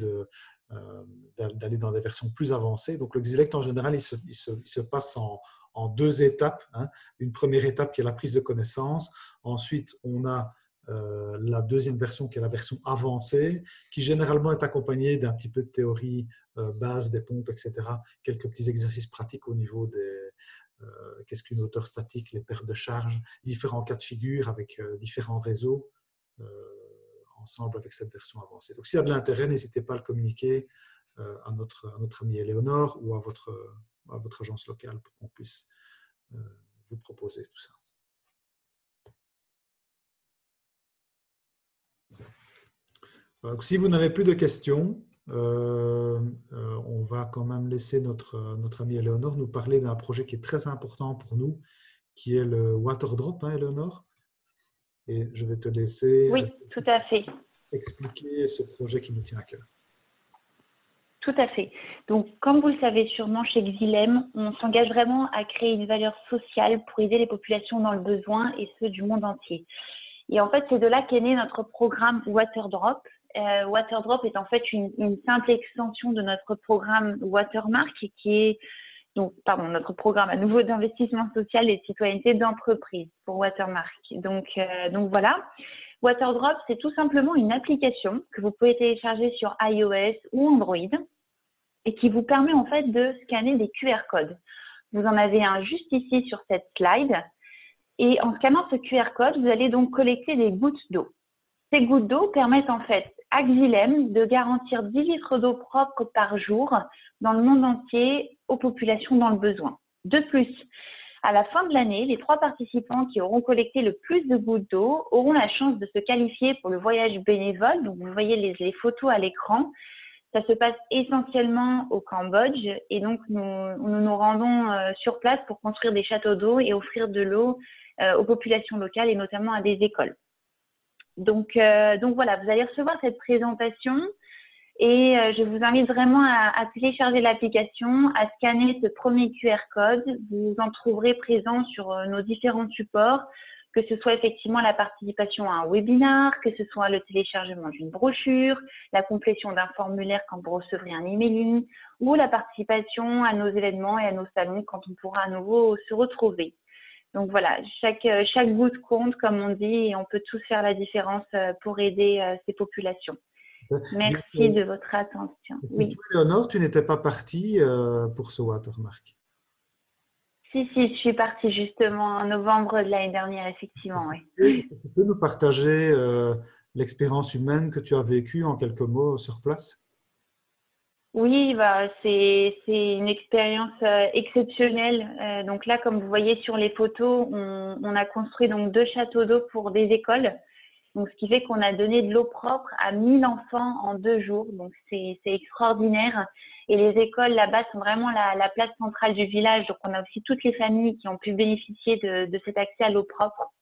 d'aller dans des versions plus avancées. Donc, le Xilect, en général, il se passe en deux étapes. Hein. Une première étape qui est la prise de connaissance. Ensuite, on a la deuxième version qui est la version avancée, qui généralement est accompagnée d'un petit peu de théorie base des pompes, etc. Quelques petits exercices pratiques au niveau des qu'est-ce qu'une hauteur statique, les pertes de charge, différents cas de figure avec différents réseaux ensemble avec cette version avancée. Donc, s'il y a de l'intérêt, n'hésitez pas à le communiquer à notre amie Éléonore ou à votre agence locale pour qu'on puisse vous proposer tout ça. Donc, si vous n'avez plus de questions, on va quand même laisser notre amie Éléonore nous parler d'un projet qui est très important pour nous, qui est le Waterdrop, hein, Éléonore. Et je vais te laisser tout à fait. expliquer ce projet qui nous tient à cœur. Tout à fait. Donc, comme vous le savez sûrement, chez Xylem, on s'engage vraiment à créer une valeur sociale pour aider les populations dans le besoin et ceux du monde entier. Et en fait, c'est de là qu'est né notre programme Waterdrop. Waterdrop est en fait une simple extension de notre programme Watermark, qui est notre programme à nouveau d'investissement social et de citoyenneté d'entreprise pour Watermark. Donc voilà. Waterdrop, c'est tout simplement une application que vous pouvez télécharger sur iOS ou Android et qui vous permet en fait de scanner des QR codes. Vous en avez un juste ici sur cette slide. Et en scannant ce QR code, vous allez donc collecter des gouttes d'eau. Ces gouttes d'eau permettent en fait à Xylem de garantir 10 litres d'eau propre par jour dans le monde entier aux populations dans le besoin. De plus, à la fin de l'année, les 3 participants qui auront collecté le plus de gouttes d'eau auront la chance de se qualifier pour le voyage bénévole. Donc, vous voyez les photos à l'écran. Ça se passe essentiellement au Cambodge et donc nous rendons sur place pour construire des châteaux d'eau et offrir de l'eau aux populations locales et notamment à des écoles. Donc voilà, vous allez recevoir cette présentation et je vous invite vraiment à télécharger l'application, à scanner ce premier QR code. Vous en trouverez présent sur nos différents supports, que ce soit effectivement la participation à un webinar, que ce soit le téléchargement d'une brochure, la complétion d'un formulaire quand vous recevrez un emailing ou la participation à nos événements et à nos salons quand on pourra à nouveau se retrouver. Donc voilà, chaque goutte compte, comme on dit, et on peut tous faire la différence pour aider ces populations. Merci de votre attention. Oui. Toi, Léonore, tu n'étais pas partie pour ce Watermark? Si, je suis partie justement en novembre de l'année dernière, effectivement. Oui. Tu peux nous partager l'expérience humaine que tu as vécue en quelques mots sur place? Oui, c'est une expérience exceptionnelle. Donc là, comme vous voyez sur les photos, on a construit donc 2 châteaux d'eau pour des écoles. Donc, ce qui fait qu'on a donné de l'eau propre à 1000 enfants en 2 jours. Donc, c'est extraordinaire. Et les écoles là-bas sont vraiment la place centrale du village. Donc, on a aussi toutes les familles qui ont pu bénéficier de cet accès à l'eau propre.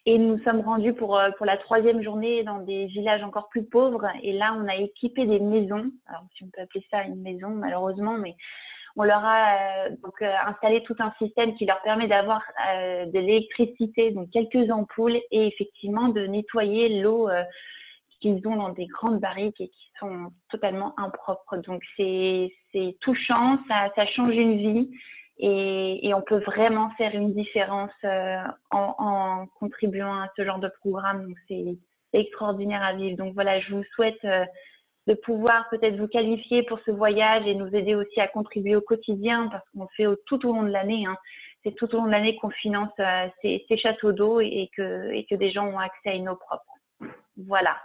Et nous sommes rendus pour la 3e journée dans des villages encore plus pauvres. Et là, on a équipé des maisons. Alors, si on peut appeler ça une maison, malheureusement, mais on leur a installé tout un système qui leur permet d'avoir de l'électricité, donc quelques ampoules, et effectivement de nettoyer l'eau qu'ils ont dans des grandes barriques et qui sont totalement impropres. Donc, c'est touchant, ça change une vie. Et on peut vraiment faire une différence en contribuant à ce genre de programme. Donc, c'est extraordinaire à vivre. Donc, voilà, je vous souhaite de pouvoir peut-être vous qualifier pour ce voyage et nous aider aussi à contribuer au quotidien parce qu'on fait tout au long de l'année. Hein. C'est tout au long de l'année qu'on finance ces châteaux d'eau et que des gens ont accès à une eau propre. Voilà.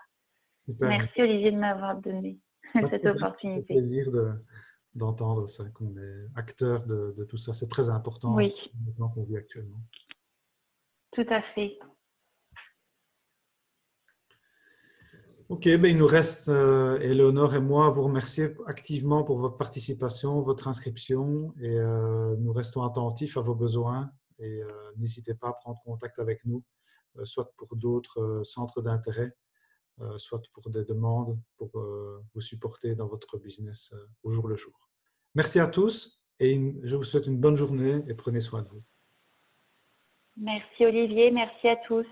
Super. Merci Olivier de m'avoir donné cette opportunité. C'est un plaisir d'entendre ça, qu'on est acteur de tout ça. C'est très important, oui. Maintenant qu'on vit actuellement. Tout à fait. Ok, il nous reste, Éléonore et moi, à vous remercier activement pour votre participation, votre inscription et nous restons attentifs à vos besoins et n'hésitez pas à prendre contact avec nous, soit pour d'autres centres d'intérêt, soit pour des demandes pour vous supporter dans votre business au jour le jour. Merci à tous et je vous souhaite une bonne journée et prenez soin de vous. Merci Olivier, merci à tous.